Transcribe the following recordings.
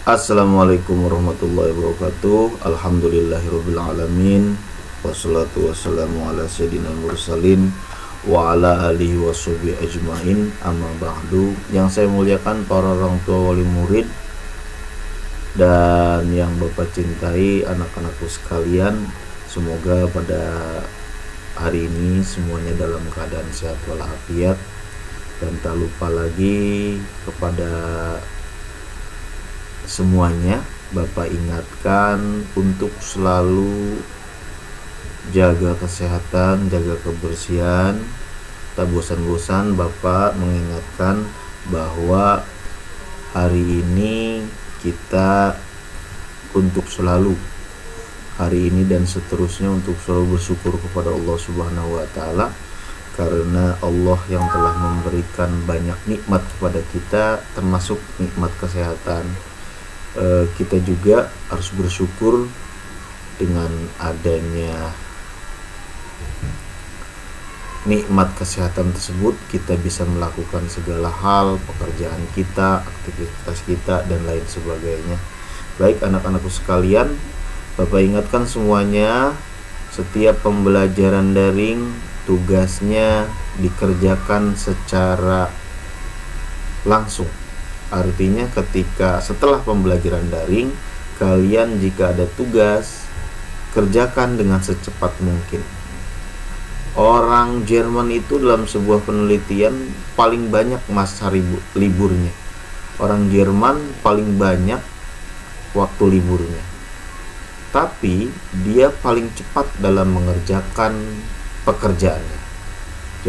Assalamualaikum warahmatullahi wabarakatuh. Alhamdulillahirabbil alamin. Wassalatu wassalamu ala sayyidina mursalin wa ala alihi washabihi ajmain. Amma ba'du. Yang saya muliakan para orang tua wali murid dan yang Bapak cintai, anak-anakku sekalian, semoga pada hari ini semuanya dalam keadaan sehat walafiat, dan tak lupa lagi kepada semuanya Bapak ingatkan untuk selalu jaga kesehatan, jaga kebersihan. Tak bosan-bosan Bapak mengingatkan bahwa hari ini kita untuk selalu, hari ini dan seterusnya, untuk selalu bersyukur kepada Allah Subhanahu wa taala, karena Allah yang telah memberikan banyak nikmat kepada kita, termasuk nikmat kesehatan. Kita juga harus bersyukur dengan adanya nikmat kesehatan tersebut, kita bisa melakukan segala hal, pekerjaan kita, aktivitas kita, dan lain sebagainya. Baik anak-anakku sekalian, Bapak ingatkan semuanya, setiap pembelajaran daring tugasnya dikerjakan secara langsung. Artinya ketika setelah pembelajaran daring, kalian jika ada tugas, kerjakan dengan secepat mungkin. Orang Jerman itu dalam sebuah penelitian paling banyak masa liburnya. Orang Jerman paling banyak waktu liburnya. Tapi dia paling cepat dalam mengerjakan pekerjaannya.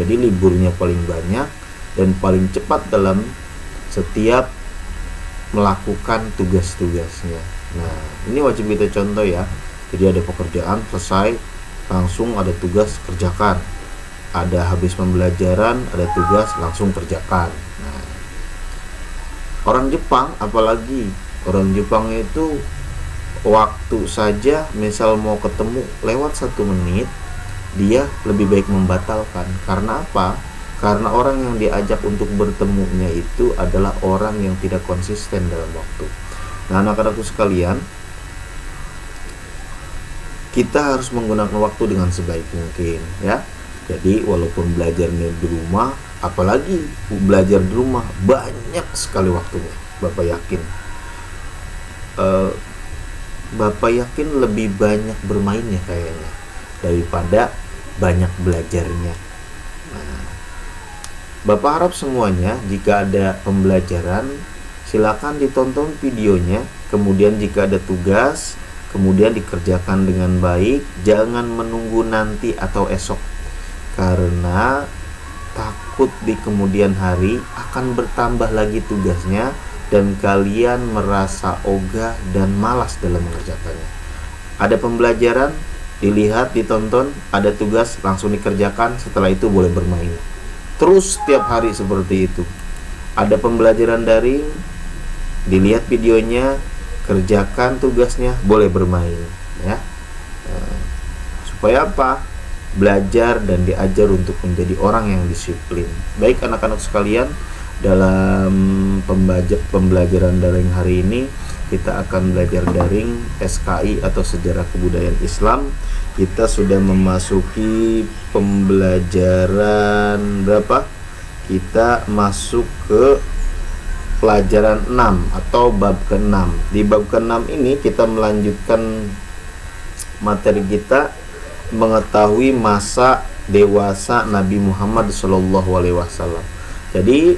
Jadi liburnya paling banyak dan paling cepat dalam setiap melakukan tugas-tugasnya. Nah, ini wajib kita contoh ya. Jadi ada pekerjaan selesai, langsung ada tugas, kerjakan. Ada habis pembelajaran, ada tugas, langsung kerjakan. Nah, orang Jepang apalagi, orang Jepang itu waktu saja misal mau ketemu lewat 1 menit, dia lebih baik membatalkan. Karena apa? Karena orang yang diajak untuk bertemunya itu adalah orang yang tidak konsisten dalam waktu. Nah, anak-anakku sekalian, kita harus menggunakan waktu dengan sebaik mungkin ya. Jadi walaupun belajarnya di rumah, apalagi belajar di rumah, banyak sekali waktunya. Bapak yakin lebih banyak bermainnya kayaknya daripada banyak belajarnya. Nah, Bapak harap semuanya jika ada pembelajaran, silakan ditonton videonya, kemudian jika ada tugas, kemudian dikerjakan dengan baik, jangan menunggu nanti atau esok. Karena takut di kemudian hari akan bertambah lagi tugasnya dan kalian merasa ogah dan malas dalam mengerjakannya. Ada pembelajaran, dilihat, ditonton, ada tugas, langsung dikerjakan, setelah itu boleh bermain. Terus setiap hari seperti itu. Ada pembelajaran daring, dilihat videonya, kerjakan tugasnya, boleh bermain ya. Supaya apa? Belajar dan diajar untuk menjadi orang yang disiplin. Baik anak-anak sekalian, dalam pembelajaran daring hari ini kita akan belajar daring SKI atau Sejarah Kebudayaan Islam. Kita sudah memasuki pembelajaran berapa? Kita masuk ke pelajaran 6 atau bab ke-6. Di bab ke-6 ini kita melanjutkan materi kita mengetahui masa dewasa Nabi Muhammad SAW. Jadi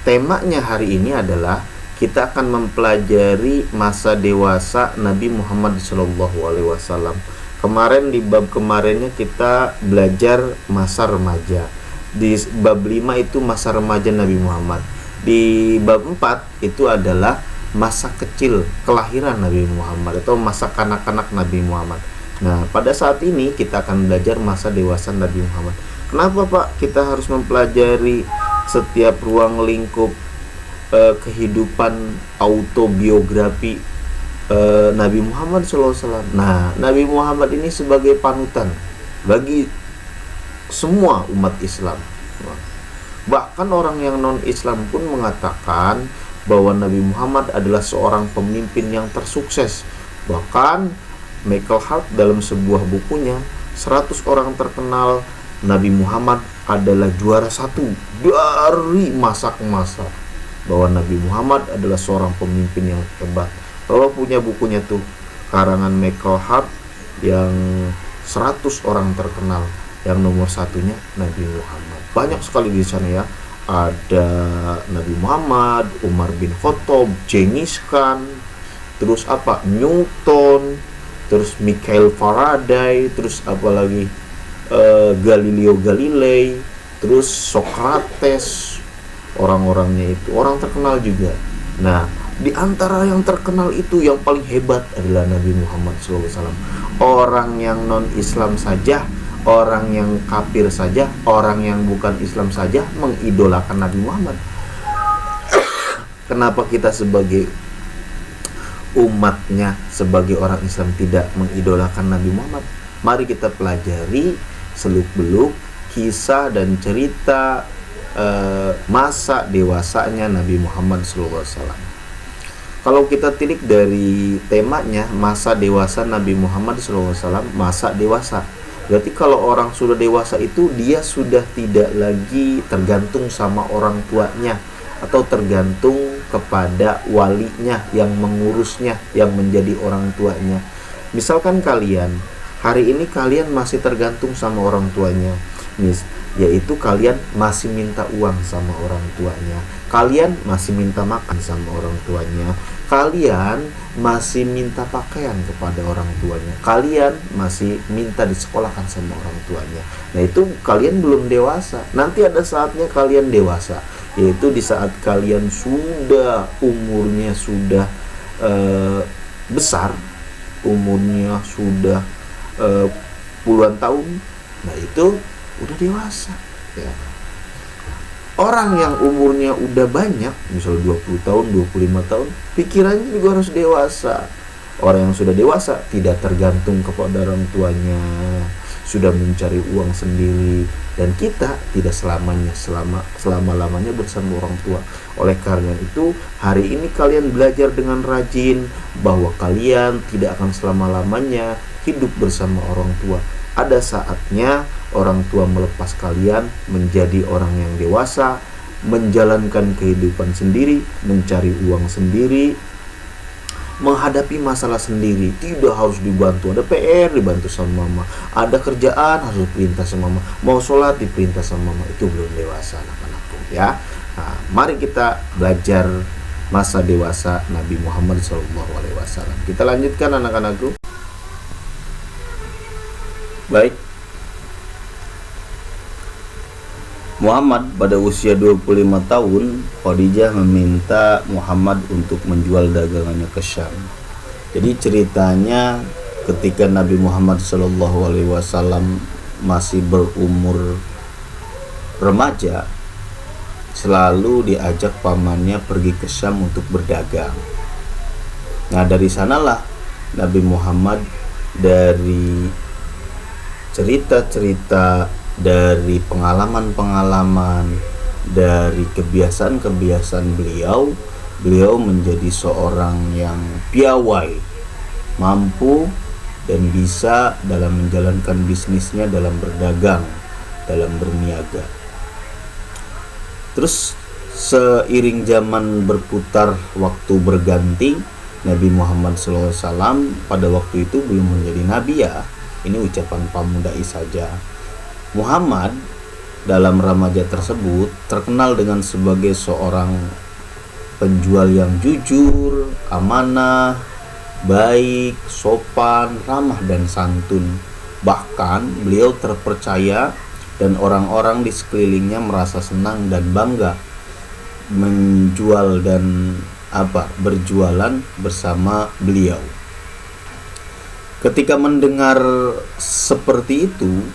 temanya hari ini adalah kita akan mempelajari masa dewasa Nabi Muhammad SAW. Kemarin di bab kemarinnya kita belajar masa remaja. Di bab 5 itu masa remaja Nabi Muhammad. Di bab 4 itu adalah masa kecil kelahiran Nabi Muhammad atau masa kanak-kanak Nabi Muhammad. Nah, pada saat ini kita akan belajar masa dewasa Nabi Muhammad. Kenapa Pak kita harus mempelajari setiap ruang lingkup kehidupan autobiografi Nabi Muhammad SAW? Nah, Nabi Muhammad ini sebagai panutan bagi semua umat Islam. Bahkan orang yang non-Islam pun mengatakan bahwa Nabi Muhammad adalah seorang pemimpin yang tersukses. Bahkan Michael Hart dalam sebuah bukunya 100 orang terkenal Nabi Muhammad adalah juara satu dari masa ke masa, bahwa Nabi Muhammad adalah seorang pemimpin yang hebat. Kalau punya bukunya tuh karangan Michael Hart yang 100 orang terkenal, yang nomor satunya Nabi Muhammad. Banyak sekali di sana ya. Ada Nabi Muhammad, Umar bin Khattab, Genghis Khan, terus Newton, terus Michael Faraday, terus apalagi Galileo Galilei, terus Socrates. Orang-orangnya itu orang terkenal juga. Nah, di antara yang terkenal itu yang paling hebat adalah Nabi Muhammad SAW. Orang yang non-Islam saja, orang yang kafir saja, orang yang bukan Islam saja mengidolakan Nabi Muhammad. Kenapa kita sebagai umatnya, sebagai orang Islam tidak mengidolakan Nabi Muhammad? Mari kita pelajari seluk-beluk kisah dan cerita masa dewasanya Nabi Muhammad SAW. Kalau kita tilik dari temanya masa dewasa Nabi Muhammad SAW, masa dewasa, berarti kalau orang sudah dewasa itu dia sudah tidak lagi tergantung sama orang tuanya atau tergantung kepada walinya yang mengurusnya, yang menjadi orang tuanya. Misalkan kalian hari ini kalian masih tergantung sama orang tuanya, yaitu kalian masih minta uang sama orang tuanya, kalian masih minta makan sama orang tuanya, kalian masih minta pakaian kepada orang tuanya, kalian masih minta disekolahkan sama orang tuanya. Nah, itu kalian belum dewasa. Nanti ada saatnya kalian dewasa, yaitu di saat kalian sudah umurnya sudah besar, umurnya sudah puluhan tahun. Nah, itu udah dewasa ya. Orang yang umurnya udah banyak, misalnya 20 tahun, 25 tahun, pikirannya juga harus dewasa. Orang yang sudah dewasa tidak tergantung kepada orang tuanya, sudah mencari uang sendiri, dan kita tidak selama-lamanya bersama orang tua. Oleh karena itu, hari ini kalian belajar dengan rajin bahwa kalian tidak akan selama-lamanya hidup bersama orang tua. Ada saatnya orang tua melepas kalian menjadi orang yang dewasa, menjalankan kehidupan sendiri, mencari uang sendiri, menghadapi masalah sendiri, tidak harus dibantu. Ada PR dibantu sama mama, ada kerjaan harus diperintah sama mama, mau sholat diperintah sama mama. Itu belum dewasa anak-anakku ya. Nah, mari kita belajar masa dewasa Nabi Muhammad SAW. Kita lanjutkan anak-anakku. Baik, Muhammad pada usia 25 tahun, Khadijah meminta Muhammad untuk menjual dagangannya ke Syam. Jadi ceritanya ketika Nabi Muhammad SAW masih berumur remaja, selalu diajak pamannya pergi ke Syam untuk berdagang. Nah, dari sanalah Nabi Muhammad, dari cerita-cerita, dari pengalaman-pengalaman, dari kebiasaan-kebiasaan beliau menjadi seorang yang piawai, mampu dan bisa dalam menjalankan bisnisnya, dalam berdagang, dalam berniaga. Terus seiring zaman berputar, waktu berganti, Nabi Muhammad SAW pada waktu itu belum menjadi nabi ya. Ini ucapan pamudai saja. Muhammad dalam remaja tersebut terkenal dengan sebagai seorang penjual yang jujur, amanah, baik, sopan, ramah dan santun. Bahkan beliau terpercaya dan orang-orang di sekelilingnya merasa senang dan bangga menjual dan berjualan bersama beliau. Ketika mendengar seperti itu,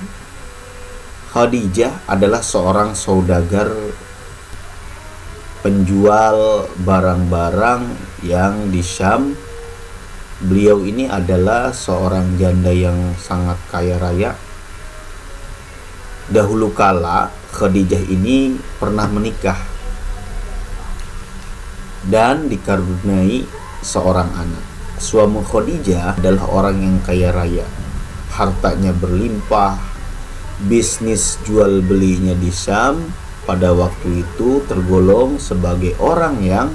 Khadijah adalah seorang saudagar penjual barang-barang yang di Syam. Beliau ini adalah seorang janda yang sangat kaya raya. Dahulu kala Khadijah ini pernah menikah. dan dikaruniai seorang anak. Suami Khadijah adalah orang yang kaya raya, hartanya berlimpah, bisnis jual belinya di Syam pada waktu itu tergolong sebagai orang yang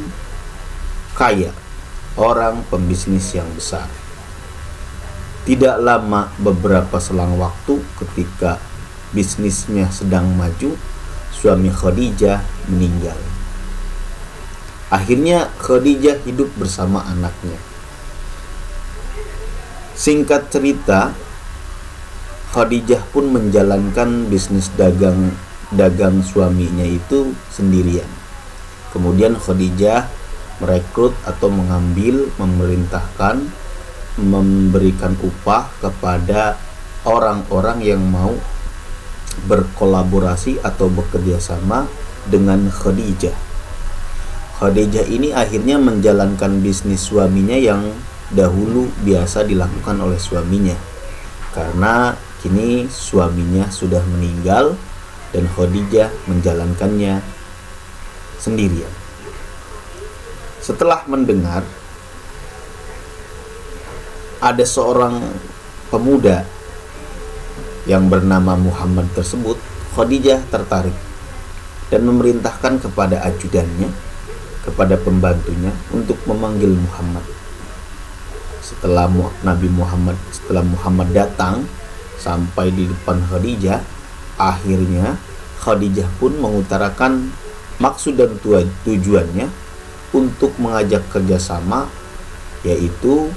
kaya, orang pembisnis yang besar. Tidak lama beberapa selang waktu ketika bisnisnya sedang maju, suami Khadijah meninggal. Akhirnya Khadijah hidup bersama anaknya. Singkat cerita, Khadijah pun menjalankan bisnis dagang suaminya itu sendirian. Kemudian Khadijah merekrut atau memerintahkan, memberikan upah kepada orang-orang yang mau berkolaborasi atau bekerja sama dengan Khadijah. Khadijah ini akhirnya menjalankan bisnis suaminya yang dahulu biasa dilakukan oleh suaminya, karena kini suaminya sudah meninggal dan Khadijah menjalankannya sendirian. Setelah mendengar ada seorang pemuda yang bernama Muhammad tersebut, Khadijah tertarik dan memerintahkan kepada ajudannya, kepada pembantunya untuk memanggil Muhammad. Setelah Muhammad datang sampai di depan Khadijah, akhirnya Khadijah pun mengutarakan maksud dan tujuannya untuk mengajak kerjasama, yaitu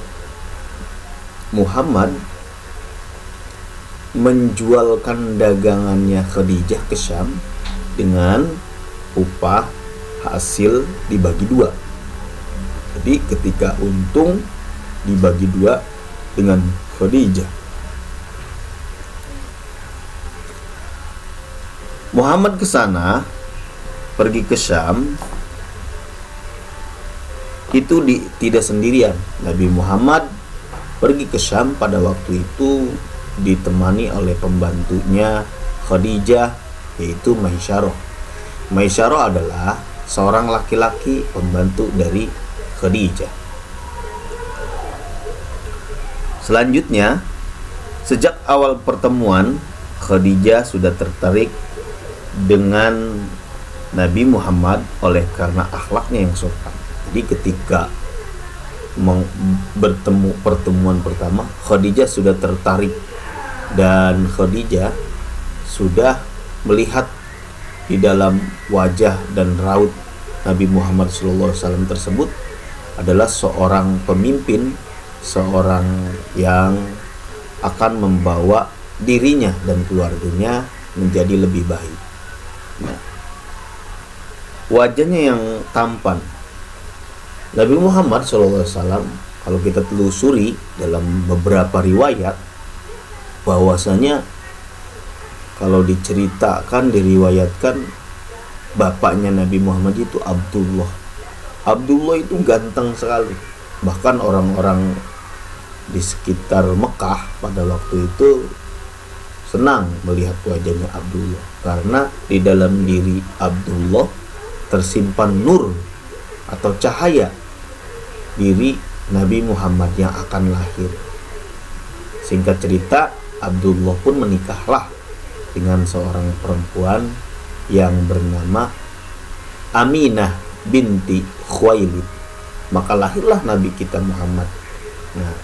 Muhammad menjualkan dagangannya Khadijah ke Syam dengan upah hasil dibagi dua. Jadi ketika untung dibagi dua dengan Khadijah. Muhammad ke sana, pergi ke Syam, itu tidak sendirian. Nabi Muhammad pergi ke Syam pada waktu itu ditemani oleh pembantunya Khadijah, yaitu Maisyarah. Maisyarah adalah seorang laki-laki pembantu dari Khadijah. Selanjutnya, sejak awal pertemuan, Khadijah sudah tertarik dengan Nabi Muhammad oleh karena akhlaknya yang sopan. Jadi ketika bertemu pertemuan pertama, Khadijah sudah tertarik dan Khadijah sudah melihat di dalam wajah dan raut Nabi Muhammad SAW tersebut adalah seorang pemimpin, seorang yang akan membawa dirinya dan keluarganya menjadi lebih baik. Nah, wajahnya yang tampan. Nabi Muhammad SAW, kalau kita telusuri dalam beberapa riwayat, bahwasanya kalau diceritakan, diriwayatkan, bapaknya Nabi Muhammad itu Abdullah. Abdullah itu ganteng sekali. Bahkan orang-orang di sekitar Mekah pada waktu itu senang melihat wajahnya Abdullah, karena di dalam diri Abdullah tersimpan nur atau cahaya diri Nabi Muhammad yang akan lahir. Singkat cerita, Abdullah pun menikahlah dengan seorang perempuan yang bernama Aminah binti Khuwailid. Maka lahirlah Nabi kita Muhammad. Nah,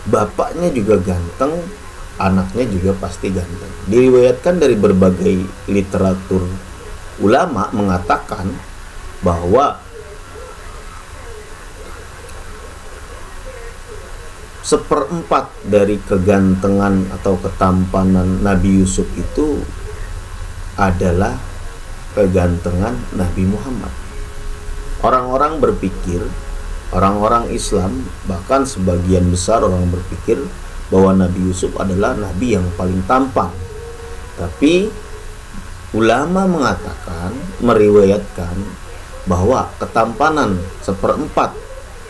bapaknya juga ganteng, anaknya juga pasti ganteng. Diriwayatkan dari berbagai literatur ulama mengatakan bahwa seperempat dari kegantengan atau ketampanan Nabi Yusuf itu adalah kegantengan Nabi Muhammad. Orang-orang berpikir, orang-orang Islam, bahkan sebagian besar orang berpikir bahwa Nabi Yusuf adalah Nabi yang paling tampan. Tapi ulama mengatakan, meriwayatkan bahwa ketampanan seperempat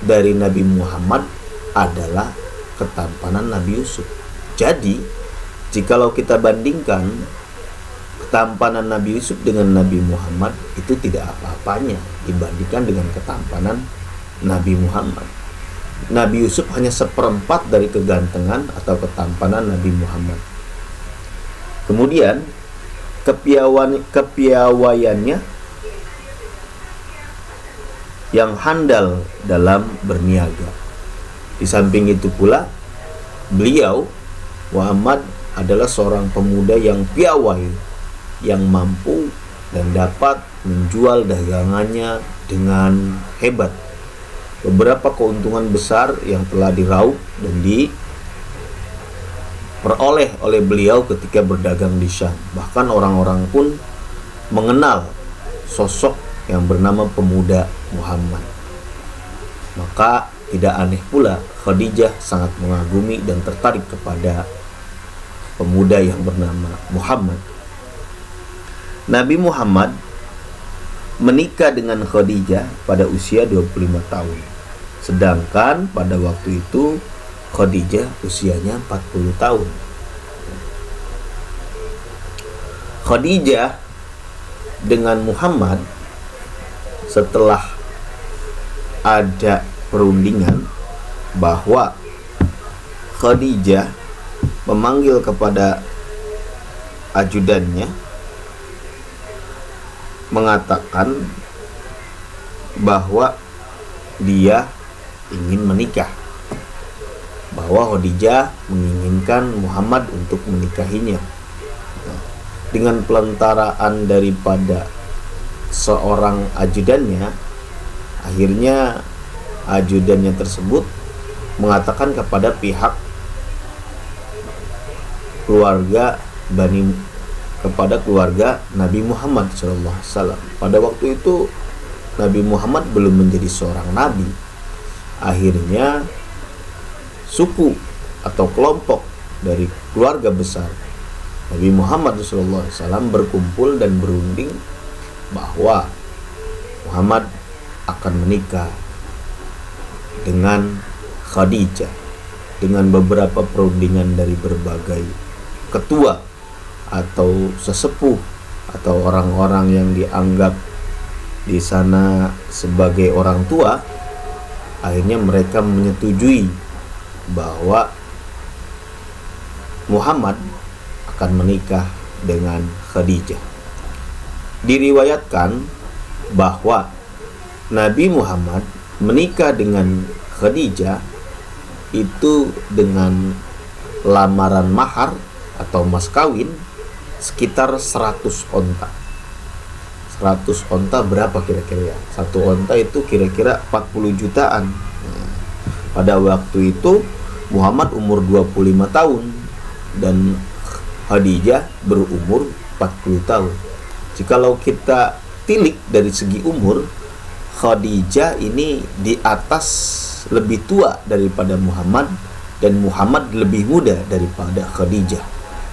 dari Nabi Muhammad adalah ketampanan Nabi Yusuf. Jadi, jikalau kita bandingkan ketampanan Nabi Yusuf dengan Nabi Muhammad itu tidak apa-apanya dibandingkan dengan ketampanan Nabi Muhammad. Nabi Yusuf hanya seperempat dari kegantengan atau ketampanan Nabi Muhammad. Kemudian kepiawaiannya yang handal dalam berniaga. Di samping itu pula, beliau Muhammad adalah seorang pemuda yang piawai, yang mampu dan dapat menjual dagangannya dengan hebat. Beberapa keuntungan besar yang telah diraup dan diperoleh oleh beliau ketika berdagang di Syam. Bahkan orang-orang pun mengenal sosok yang bernama pemuda Muhammad. Maka tidak aneh pula Khadijah sangat mengagumi dan tertarik kepada pemuda yang bernama Muhammad. Nabi Muhammad menikah dengan Khadijah pada usia 25 tahun. Sedangkan pada waktu itu Khadijah usianya 40 tahun. Khadijah dengan Muhammad setelah ada perundingan bahwa Khadijah memanggil kepada ajudannya mengatakan bahwa dia ingin menikah, bahwa Khadijah menginginkan Muhammad untuk menikahinya. Dengan pelentaraan daripada seorang ajudannya, akhirnya ajudannya tersebut mengatakan kepada pihak keluarga Nabi Muhammad SAW. Pada waktu itu Nabi Muhammad belum menjadi seorang nabi. Akhirnya suku atau kelompok dari keluarga besar Nabi Muhammad SAW berkumpul dan berunding bahwa Muhammad akan menikah dengan Khadijah dengan beberapa perundingan dari berbagai ketua atau sesepuh atau orang-orang yang dianggap di sana sebagai orang tua. Akhirnya mereka menyetujui bahwa Muhammad akan menikah dengan Khadijah. Diriwayatkan bahwa Nabi Muhammad menikah dengan Khadijah itu dengan lamaran mahar atau mas kawin sekitar 100 onta. 100 onta berapa kira-kira ya? Satu onta itu kira-kira 40 jutaan. Pada waktu itu Muhammad umur 25 tahun dan Khadijah berumur 40 tahun. Jikalau kita tilik dari segi umur, Khadijah ini di atas lebih tua daripada Muhammad dan Muhammad lebih muda daripada Khadijah.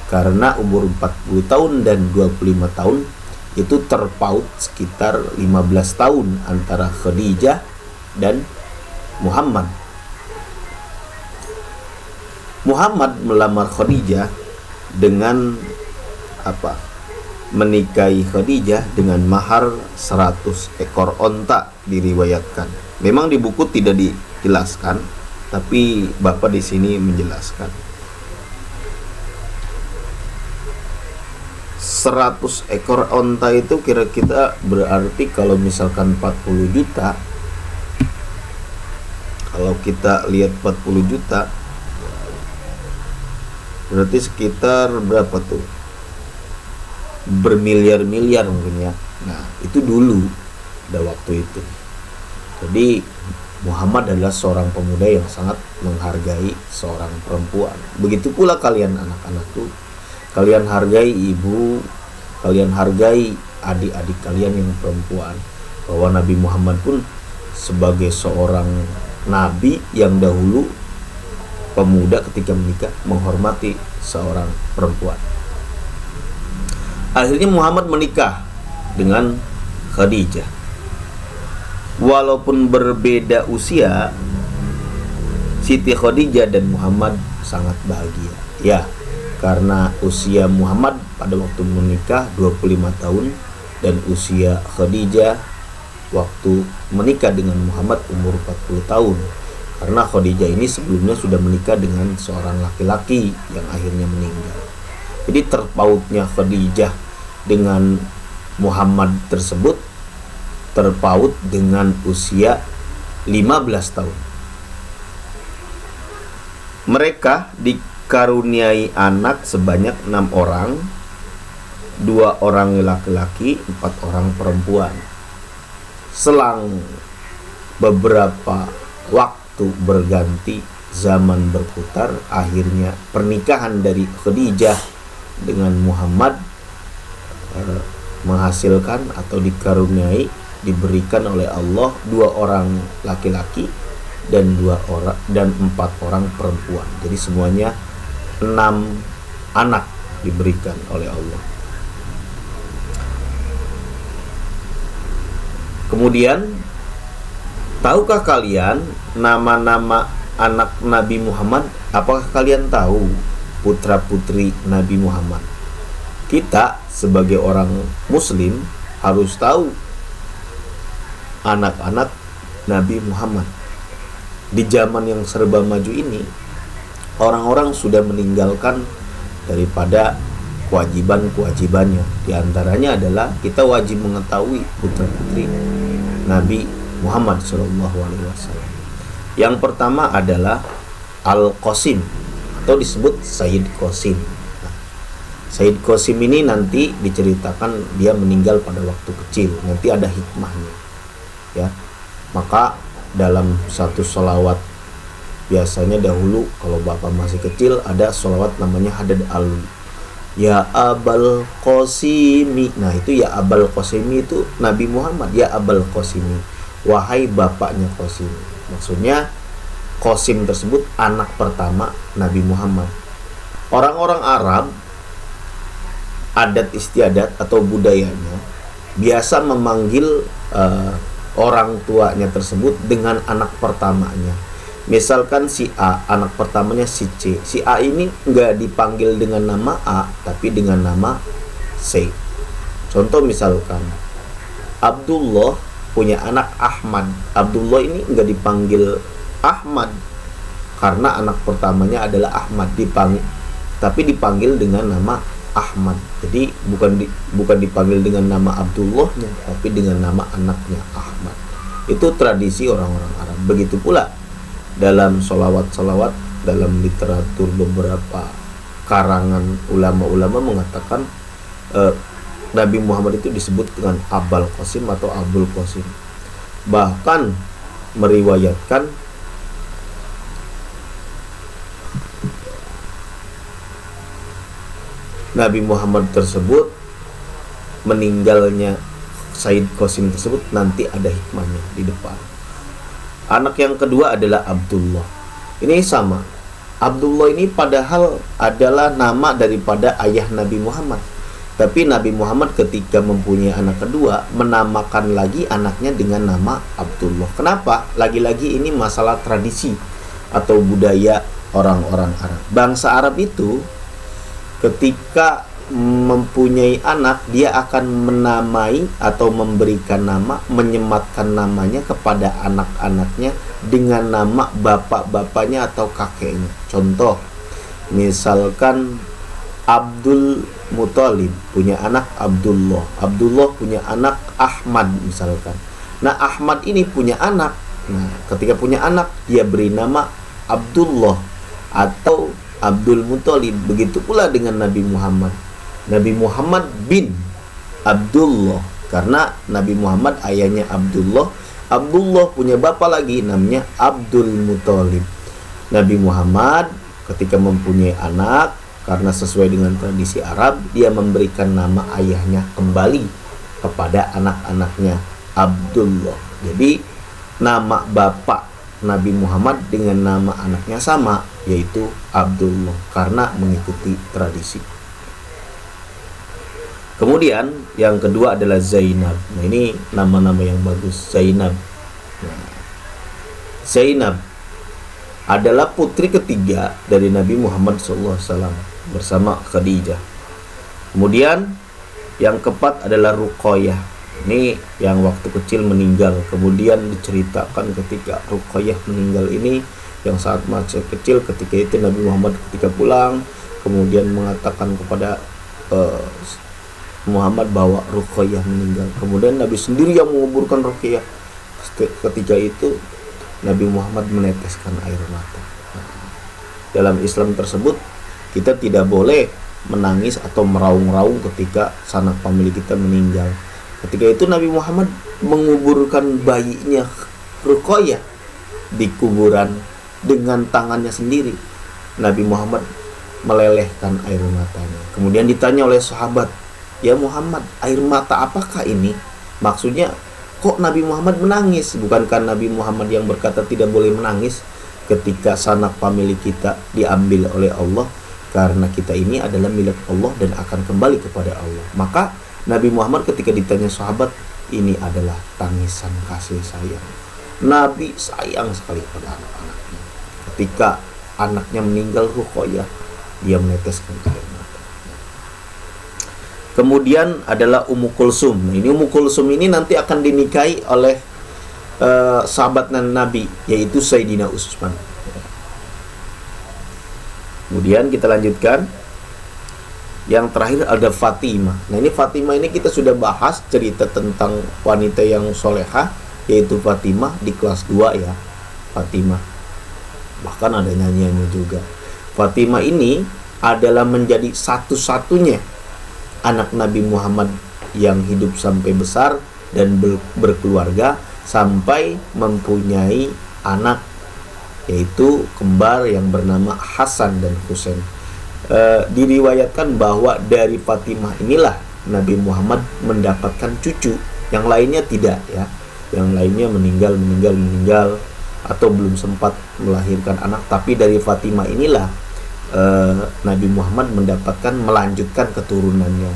Karena umur 40 tahun dan 25 tahun itu terpaut sekitar 15 tahun antara Khadijah dan Muhammad. Muhammad melamar Khadijah dengan menikahi Khadijah dengan mahar 100 ekor onta diriwayatkan. Memang di buku tidak dijelaskan, tapi Bapak di sini menjelaskan. 100 ekor onta itu kira-kira berarti kalau misalkan 40 juta, kalau kita lihat 40 juta berarti sekitar berapa tuh? Bermiliar-miliar mungkin ya. Nah, itu dulu pada waktu itu. Jadi Muhammad adalah seorang pemuda yang sangat menghargai seorang perempuan. Begitu pula kalian anak-anak tuh. Kalian hargai ibu, kalian hargai adik-adik kalian yang perempuan. Bahwa Nabi Muhammad pun sebagai seorang nabi yang dahulu pemuda ketika menikah menghormati seorang perempuan. Akhirnya Muhammad menikah dengan Khadijah. Walaupun berbeda usia, Siti Khadijah dan Muhammad sangat bahagia. Ya, karena usia Muhammad pada waktu menikah 25 tahun dan usia Khadijah waktu menikah dengan Muhammad umur 40 tahun. Karena Khadijah ini sebelumnya sudah menikah dengan seorang laki-laki yang akhirnya meninggal. Jadi terpautnya Khadijah dengan Muhammad tersebut terpaut dengan usia 15 tahun. Mereka dikaruniai anak sebanyak 6 orang, 2 orang laki-laki, 4 orang perempuan. Selang beberapa waktu berganti, zaman berputar, akhirnya pernikahan dari Khadijah dengan Muhammad menghasilkan atau dikaruniai, diberikan oleh Allah 2 orang laki-laki dan 4 orang perempuan. Jadi semuanya 6 anak diberikan oleh Allah. Kemudian, tahukah kalian nama-nama anak Nabi Muhammad? Apakah kalian tahu putra-putri Nabi Muhammad? Kita sebagai orang Muslim harus tahu anak-anak Nabi Muhammad. Di zaman yang serba maju ini, orang-orang sudah meninggalkan daripada kewajiban-kewajibannya. Di antaranya adalah kita wajib mengetahui putra-putri Nabi Muhammad SAW. Yang pertama adalah Al-Qasim atau disebut Sayyid Qasim. Sayyid Qasim ini nanti diceritakan dia meninggal pada waktu kecil. Nanti ada hikmahnya, ya. Maka dalam satu sholawat, biasanya dahulu kalau bapak masih kecil ada sholawat namanya Hadad Alwi, ya Abal Qasimi. Nah itu ya Abal Qasimi itu Nabi Muhammad, ya Abal Qasimi, wahai bapaknya Qasim. Maksudnya Qasim tersebut anak pertama Nabi Muhammad. Orang-orang Arab, adat istiadat atau budayanya biasa memanggil orang tuanya tersebut dengan anak pertamanya. Misalkan si A, anak pertamanya si C. Si A ini nggak dipanggil dengan nama A, tapi dengan nama C. Contoh misalkan Abdullah punya anak Ahmad. Abdullah ini nggak dipanggil Ahmad karena anak pertamanya adalah Ahmad, tapi dipanggil dengan nama Ahmad. Jadi bukan dipanggil dengan nama Abdullahnya, tapi dengan nama anaknya Ahmad. Itu tradisi orang-orang Arab. Begitu pula dalam sholawat-sholawat, dalam literatur beberapa karangan ulama-ulama mengatakan Nabi Muhammad itu disebut dengan Abul Qasim atau Abul Qasim. Bahkan meriwayatkan Nabi Muhammad tersebut, meninggalnya Sayyid Qasim tersebut nanti ada hikmahnya di depan. Anak yang kedua adalah Abdullah. Ini sama. Abdullah ini padahal adalah nama daripada ayah Nabi Muhammad. Tapi Nabi Muhammad ketika mempunyai anak kedua, menamakan lagi anaknya dengan nama Abdullah. Kenapa? Lagi-lagi ini masalah tradisi atau budaya orang-orang Arab. Bangsa Arab itu ketika mempunyai anak, dia akan menamai atau memberikan nama, menyematkan namanya kepada anak-anaknya dengan nama bapak-bapaknya atau kakeknya. Contoh, misalkan Abdul Muthalib punya anak Abdullah, Abdullah punya anak Ahmad misalkan. Nah Ahmad ini punya anak, nah ketika punya anak dia beri nama Abdullah atau Abdul Muthalib. Begitu pula dengan Nabi Muhammad. Nabi Muhammad bin Abdullah karena Nabi Muhammad ayahnya Abdullah. Abdullah punya bapak lagi namanya Abdul Muthalib. Nabi Muhammad ketika mempunyai anak, karena sesuai dengan tradisi Arab, dia memberikan nama ayahnya kembali kepada anak-anaknya Abdullah. Jadi nama bapak Nabi Muhammad dengan nama anaknya sama, yaitu Abdullah, karena mengikuti tradisi. Kemudian yang kedua adalah Zainab. Nah ini nama-nama yang bagus. Zainab. Nah, Zainab adalah putri ketiga dari Nabi Muhammad SAW bersama Khadijah. Kemudian yang keempat adalah Ruqayyah. Ini yang waktu kecil meninggal. Kemudian diceritakan ketika Ruqayyah meninggal ini, yang saat masih kecil, ketika itu Nabi Muhammad ketika pulang kemudian mengatakan kepada Muhammad bahwa Ruqayyah meninggal. Kemudian Nabi sendiri yang menguburkan Ruqayyah. Ketika itu Nabi Muhammad meneteskan air mata. Dalam Islam tersebut kita tidak boleh menangis atau meraung-raung ketika sanak famili kita meninggal. Ketika itu Nabi Muhammad menguburkan bayinya Ruqayyah di kuburan dengan tangannya sendiri. Nabi Muhammad melelehkan air matanya. Kemudian ditanya oleh sahabat, "Ya Muhammad, air mata apakah ini?" Maksudnya, kok Nabi Muhammad menangis? Bukankah Nabi Muhammad yang berkata tidak boleh menangis ketika sanak famili kita diambil oleh Allah? Karena kita ini adalah milik Allah dan akan kembali kepada Allah. Maka Nabi Muhammad ketika ditanya sahabat, ini adalah tangisan kasih sayang. Nabi sayang sekali pada anak-anaknya. Ketika anaknya meninggal Ruqayyah, dia meneteskan air mata. Kemudian adalah Ummu Kulsum. Nah, ini Ummu Kulsum ini nanti akan dinikahi oleh sahabat Nabi, yaitu Sayyidina Utsman. Kemudian kita lanjutkan. Yang terakhir ada Fatimah. Nah, ini Fatimah ini kita sudah bahas cerita tentang wanita yang solehah, yaitu Fatimah di kelas 2 ya. Fatimah. Bahkan ada nyanyiannya juga. Fatimah ini adalah menjadi satu-satunya anak Nabi Muhammad yang hidup sampai besar dan berkeluarga sampai mempunyai anak, yaitu kembar yang bernama Hasan dan Husain. Diriwayatkan bahwa dari Fatimah inilah Nabi Muhammad mendapatkan cucu, yang lainnya tidak ya. Yang lainnya meninggal atau belum sempat melahirkan anak, tapi dari Fatimah inilah Nabi Muhammad melanjutkan keturunannya.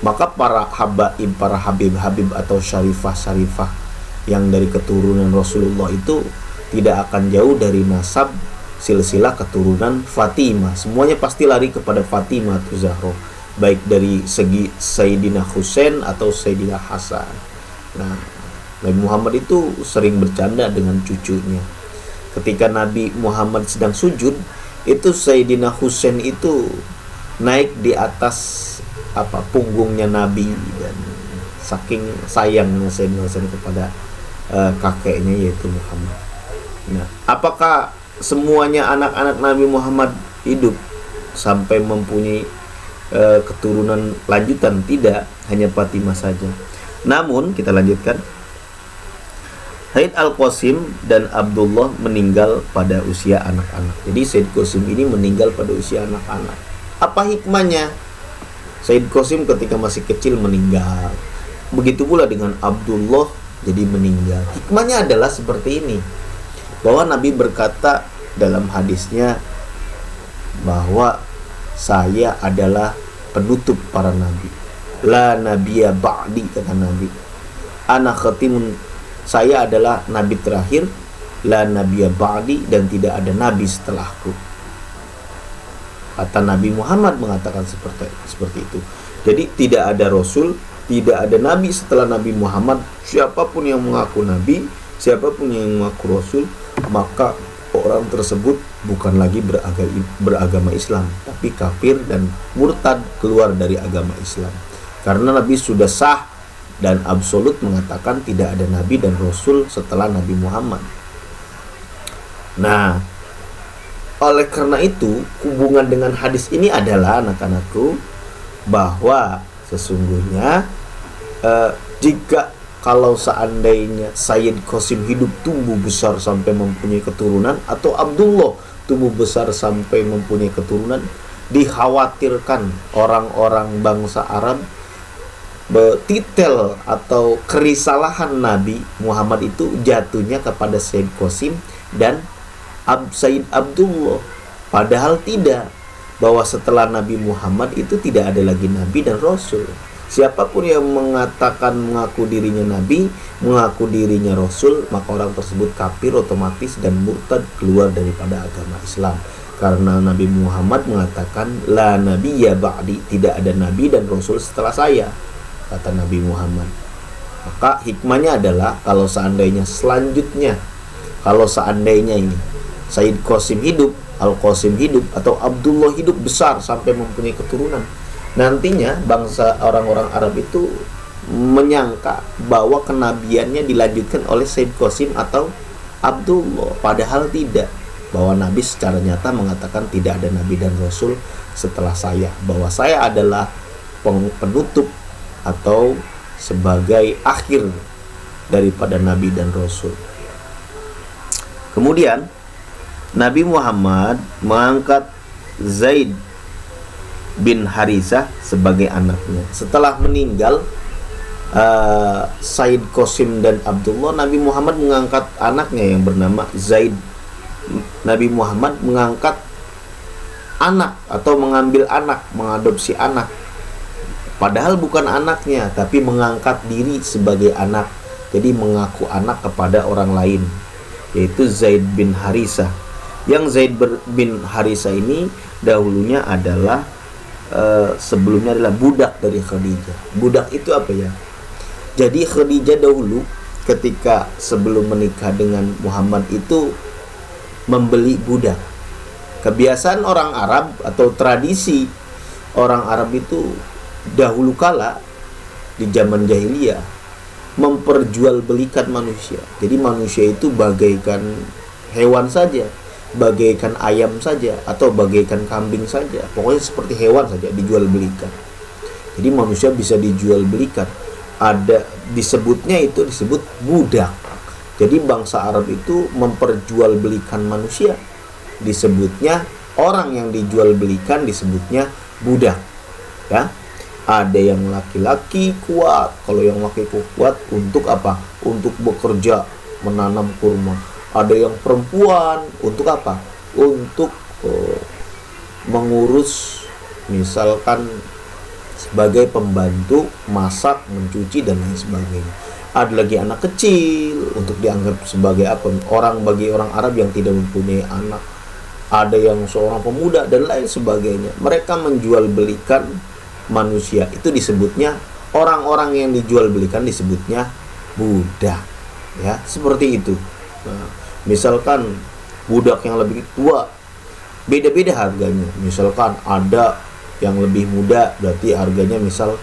Maka para habib atau syarifah yang dari keturunan Rasulullah itu tidak akan jauh dari nasab silsilah keturunan Fatimah. Semuanya pasti lari kepada Fatimah Zahra, baik dari segi Sayyidina Husain atau Sayyidina Hasan. Nah, Nabi Muhammad itu sering bercanda dengan cucunya. Ketika Nabi Muhammad sedang sujud, itu Sayyidina Husain itu naik di atas punggungnya Nabi, dan saking sayangnya Sayyidina Husain kepada kakeknya yaitu Muhammad. Nah, apakah semuanya anak-anak Nabi Muhammad hidup sampai mempunyai keturunan lanjutan? Tidak, hanya Fatimah saja. Namun kita lanjutkan. Said Al-Qasim dan Abdullah meninggal pada usia anak-anak. Jadi Said Qasim ini meninggal pada usia anak-anak. Apa hikmahnya? Said Qasim ketika masih kecil meninggal. Begitu pula dengan Abdullah jadi meninggal. Hikmahnya adalah seperti ini, bahwa Nabi berkata dalam hadisnya bahwa saya adalah penutup para nabi. La nabiyya ba'di, kata Nabi. Ana khatimun, saya adalah nabi terakhir. La nabiyya ba'di, dan tidak ada nabi setelahku. Kata Nabi Muhammad mengatakan seperti itu. Jadi tidak ada rasul, tidak ada nabi setelah Nabi Muhammad. Siapapun yang mengaku nabi, siapapun yang mengaku rasul, maka orang tersebut bukan lagi beragama Islam, tapi kafir dan murtad, keluar dari agama Islam. Karena Nabi sudah sah dan absolut mengatakan tidak ada nabi dan rasul setelah Nabi Muhammad. Nah, oleh karena itu hubungan dengan hadis ini adalah, anak-anakku, bahwa sesungguhnya jika kalau seandainya Sayyid Qasim hidup tumbuh besar sampai mempunyai keturunan, atau Abdullah tumbuh besar sampai mempunyai keturunan, dikhawatirkan orang-orang bangsa Arab betitel atau kerisalahan Nabi Muhammad itu jatuhnya kepada Sayyid Qasim dan Sayyid Abdullah. Padahal tidak, bahwa setelah Nabi Muhammad itu tidak ada lagi nabi dan rasul. Siapapun yang mengatakan mengaku dirinya nabi, mengaku dirinya rasul, maka orang tersebut kafir otomatis dan murtad, keluar daripada agama Islam. Karena Nabi Muhammad mengatakan la nabiyya ba'di, tidak ada nabi dan rasul setelah saya, kata Nabi Muhammad. Maka hikmahnya adalah kalau seandainya ini Sayyid Qasim hidup, Al-Qasim hidup, atau Abdullah hidup besar sampai mempunyai keturunan, nantinya bangsa orang-orang Arab itu menyangka bahwa kenabiannya dilanjutkan oleh Sayyid Qasim atau Abdullah, padahal tidak. Bahwa Nabi secara nyata mengatakan tidak ada nabi dan rasul setelah saya, bahwa saya adalah penutup atau sebagai akhir daripada nabi dan rasul. Kemudian Nabi Muhammad mengangkat Zaid bin Harisah sebagai anaknya. Setelah meninggal Sayyid Qasim dan Abdullah, Nabi Muhammad mengangkat anaknya yang bernama Zaid. Nabi Muhammad mengangkat anak atau mengambil anak, mengadopsi anak, padahal bukan anaknya, tapi mengangkat diri sebagai anak. Jadi mengaku anak kepada orang lain, yaitu Zaid bin Harisah. Yang Zaid bin Harisah ini dahulunya adalah sebelumnya adalah budak dari Khadijah. Budak itu apa ya? Jadi Khadijah dahulu ketika sebelum menikah dengan Muhammad itu membeli budak. Kebiasaan orang Arab atau tradisi orang Arab itu dahulu kala di zaman jahiliyah memperjualbelikan manusia. Jadi manusia itu bagaikan hewan saja, bagaikan ayam saja, atau bagaikan kambing saja. Pokoknya seperti hewan saja dijual belikan. Jadi manusia bisa dijual belikan. Ada disebutnya itu disebut budak. Jadi bangsa Arab itu memperjualbelikan manusia, disebutnya orang yang dijual belikan disebutnya budak. Ya, ada yang laki-laki kuat. Kalau yang laki kuat untuk apa? Untuk bekerja menanam kurma. Ada yang perempuan untuk apa? Untuk mengurus, misalkan sebagai pembantu masak, mencuci dan lain sebagainya. Ada lagi anak kecil untuk dianggap sebagai apa? Bagi orang Arab yang tidak mempunyai anak. Ada yang seorang pemuda dan lain sebagainya. Mereka menjual belikan manusia. Itu disebutnya, orang-orang yang dijual belikan disebutnya budak. Ya, seperti itu. Nah, misalkan budak yang lebih tua, beda-beda harganya. Misalkan ada yang lebih muda, berarti harganya misal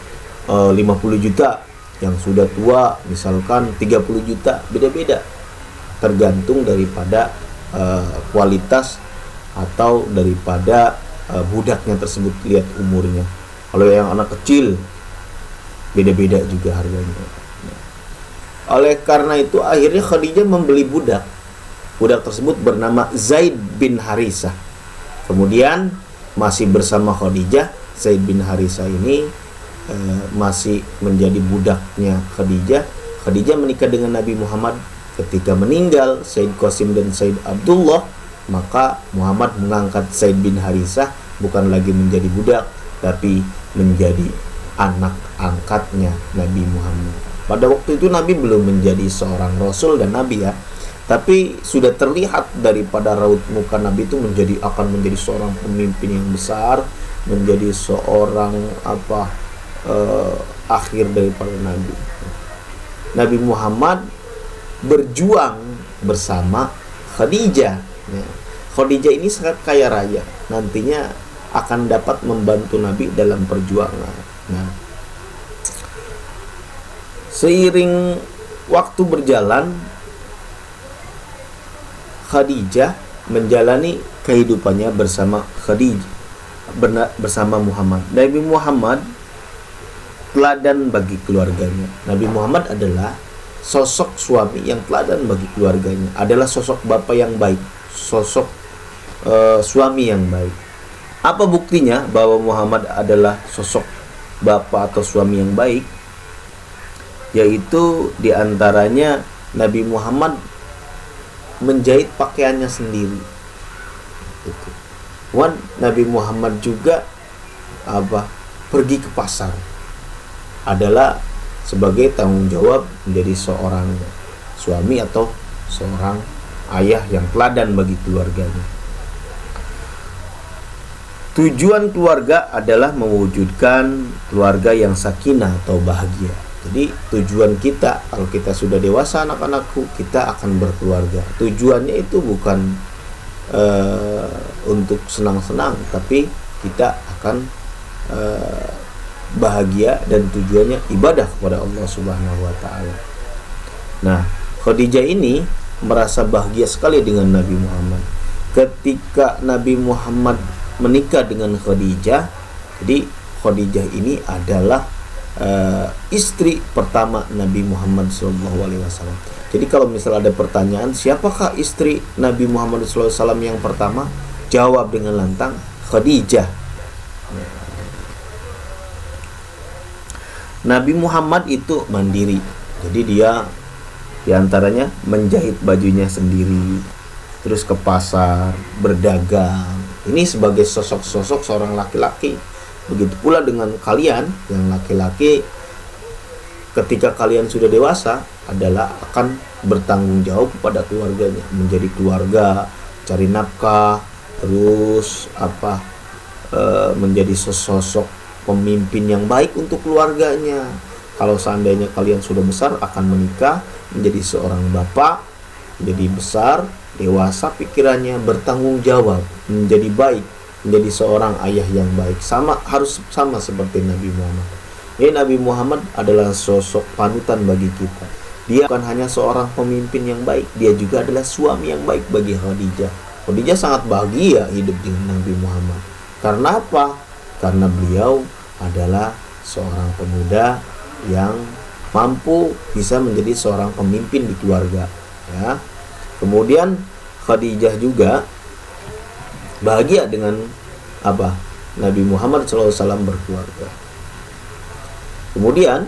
50 juta. Yang sudah tua misalkan 30 juta, beda-beda tergantung daripada kualitas atau daripada budaknya tersebut, lihat umurnya. Kalau yang anak kecil beda-beda juga harganya. Oleh karena itu akhirnya Khadijah membeli budak tersebut bernama Zaid bin Harisah. Kemudian masih bersama Khadijah, Zaid bin Harisah ini masih menjadi budaknya Khadijah. Khadijah menikah dengan Nabi Muhammad. Ketika meninggal Sayyid Qasim dan Sayyid Abdullah, maka Muhammad mengangkat Zaid bin Harisah bukan lagi menjadi budak, tapi menjadi anak angkatnya Nabi Muhammad. Pada waktu itu Nabi belum menjadi seorang rasul dan nabi ya, tapi sudah terlihat daripada raut muka Nabi itu akan menjadi seorang pemimpin yang besar, menjadi seorang akhir daripada Nabi. Nabi Muhammad berjuang bersama Khadijah. Khadijah ini sangat kaya raya, nantinya akan dapat membantu Nabi dalam perjuangan. Nah, seiring waktu berjalan, Khadijah menjalani kehidupannya bersama Muhammad. Nabi Muhammad teladan bagi keluarganya. Nabi Muhammad adalah sosok suami yang teladan bagi keluarganya, adalah sosok bapak yang baik, sosok suami yang baik. Apa buktinya bahwa Muhammad adalah sosok bapak atau suami yang baik? Yaitu diantaranya Nabi Muhammad menjahit pakaiannya sendiri. Nabi Muhammad juga pergi ke pasar. adalah sebagai tanggung jawab menjadi seorang suami atau seorang ayah yang teladan bagi keluarganya. Tujuan keluarga adalah mewujudkan keluarga yang sakinah atau bahagia. Jadi tujuan kita, kalau kita sudah dewasa anak-anakku, kita akan berkeluarga. Tujuannya itu bukan untuk senang-senang, tapi kita akan bahagia dan tujuannya ibadah kepada Allah Subhanahu wa taala. Nah, Khadijah ini merasa bahagia sekali dengan Nabi Muhammad. Ketika Nabi Muhammad menikah dengan Khadijah, jadi Khadijah ini adalah istri pertama Nabi Muhammad SAW. Jadi kalau misalnya ada pertanyaan, siapakah istri Nabi Muhammad SAW yang pertama? Jawab dengan lantang, Khadijah. Nabi Muhammad itu mandiri. Jadi dia diantaranya menjahit bajunya sendiri, terus ke pasar, berdagang. Ini sebagai sosok-sosok seorang laki-laki. Begitu pula dengan kalian yang laki-laki, ketika kalian sudah dewasa adalah akan bertanggung jawab kepada keluarganya, menjadi keluarga, cari nafkah, terus menjadi sosok pemimpin yang baik untuk keluarganya. Kalau seandainya kalian sudah besar akan menikah, menjadi seorang bapak, menjadi besar, dewasa pikirannya, bertanggung jawab, menjadi baik, menjadi seorang ayah yang baik. Harus sama seperti Nabi Muhammad. Ini Nabi Muhammad adalah sosok panutan bagi kita. Dia bukan hanya seorang pemimpin yang baik, dia juga adalah suami yang baik bagi Khadijah. Khadijah sangat bahagia hidup dengan Nabi Muhammad. Karena apa? Karena beliau adalah seorang pemuda yang mampu bisa menjadi seorang pemimpin di keluarga, ya. Kemudian Khadijah juga bahagia dengan Nabi Muhammad SAW berkeluarga. Kemudian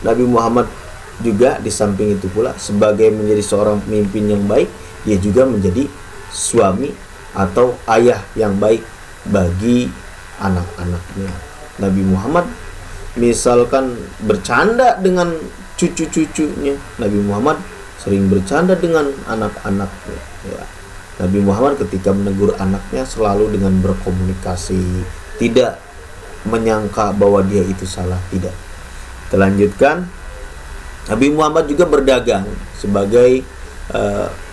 Nabi Muhammad juga di samping itu pula sebagai menjadi seorang pemimpin yang baik, dia juga menjadi suami atau ayah yang baik bagi anak-anaknya. Nabi Muhammad misalkan bercanda dengan cucu-cucunya, Nabi Muhammad sering bercanda dengan anak-anaknya, ya. Nabi Muhammad ketika menegur anaknya selalu dengan berkomunikasi, tidak menyangka bahwa dia itu salah, tidak. Kita lanjutkan. Nabi Muhammad juga berdagang sebagai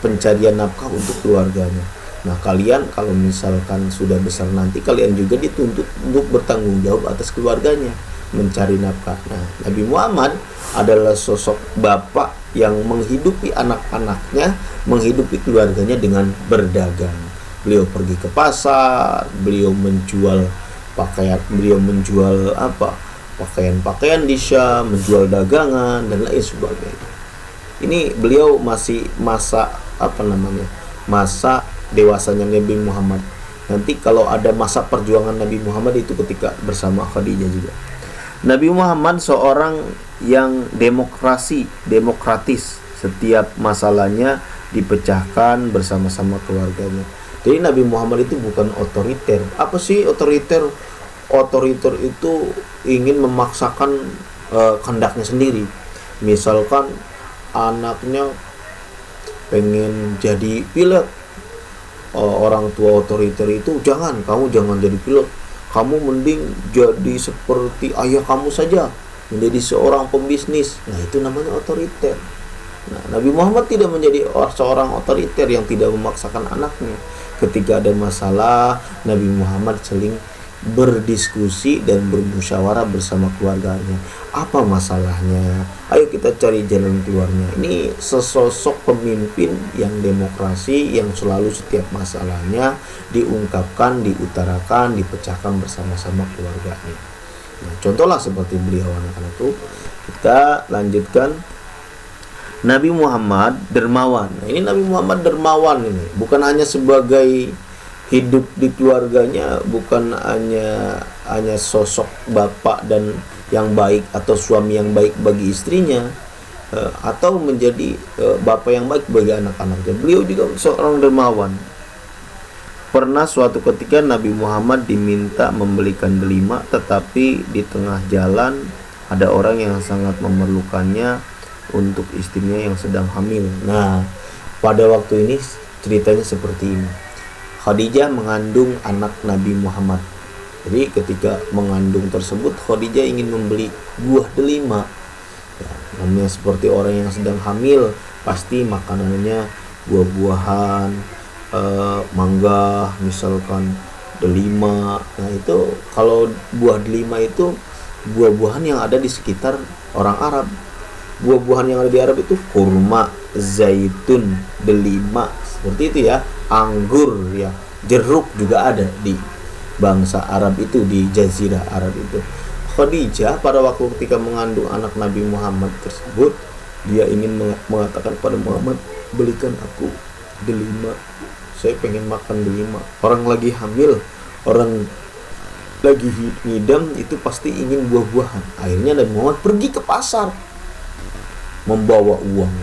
pencarian nafkah untuk keluarganya. Nah, kalian kalau misalkan sudah besar nanti, kalian juga dituntut untuk bertanggung jawab atas keluarganya, mencari nafkah. Nah, Nabi Muhammad adalah sosok bapak yang menghidupi anak-anaknya, menghidupi keluarganya dengan berdagang. Beliau pergi ke pasar, beliau menjual pakaian, pakaian-pakaian di Syam, menjual dagangan dan lain sebagainya. Ini beliau masih masa dewasanya Nabi Muhammad. Nanti kalau ada masa perjuangan Nabi Muhammad itu ketika bersama Khadijah juga. Nabi Muhammad seorang yang demokratis. Setiap masalahnya dipecahkan bersama-sama keluarganya. Jadi Nabi Muhammad itu bukan otoriter. Apa sih otoriter? Otoriter itu ingin memaksakan kehendaknya sendiri. Misalkan anaknya pengen jadi pilot, orang tua otoriter itu, kamu jangan jadi pilot, kamu mending jadi seperti ayah kamu saja, menjadi seorang pembisnis. Nah, itu namanya otoriter. Nah, Nabi Muhammad tidak menjadi seorang otoriter yang tidak memaksakan anaknya. Ketika ada masalah, Nabi Muhammad saling berdiskusi dan bermusyawarah bersama keluarganya. Apa masalahnya? Ayo kita cari jalan keluarnya. Ini sesosok pemimpin yang demokrasi, yang selalu setiap masalahnya diungkapkan, diutarakan, dipecahkan bersama-sama keluarganya. Nah, contohlah seperti beliau anak-anak itu. Kita lanjutkan. Nabi Muhammad dermawan. Nah, ini Nabi Muhammad dermawan ini. Bukan hanya sebagai hidup di keluarganya, bukan hanya sosok bapak dan yang baik atau suami yang baik bagi istrinya, atau menjadi bapak yang baik bagi anak-anaknya. Beliau juga seorang dermawan. Pernah suatu ketika Nabi Muhammad diminta membelikan delima, tetapi di tengah jalan ada orang yang sangat memerlukannya untuk istrinya yang sedang hamil. Nah, pada waktu ini ceritanya seperti ini. Khadijah mengandung anak Nabi Muhammad. Jadi ketika mengandung tersebut, Khadijah ingin membeli buah delima. Ya, namanya seperti orang yang sedang hamil, pasti makanannya buah-buahan, mangga misalkan, delima. Nah itu kalau buah delima itu buah-buahan yang ada di sekitar orang Arab. Buah-buahan yang ada di Arab itu kurma, zaitun, delima, seperti itu ya. Anggur ya, jeruk juga ada di bangsa Arab itu, di Jazirah Arab itu. Khadijah pada waktu ketika mengandung anak Nabi Muhammad tersebut, dia ingin mengatakan pada Muhammad, belikan aku delima, saya pengen makan delima. Orang lagi hamil, orang lagi ngidam itu pasti ingin buah-buahan. Akhirnya Nabi Muhammad pergi ke pasar membawa uang.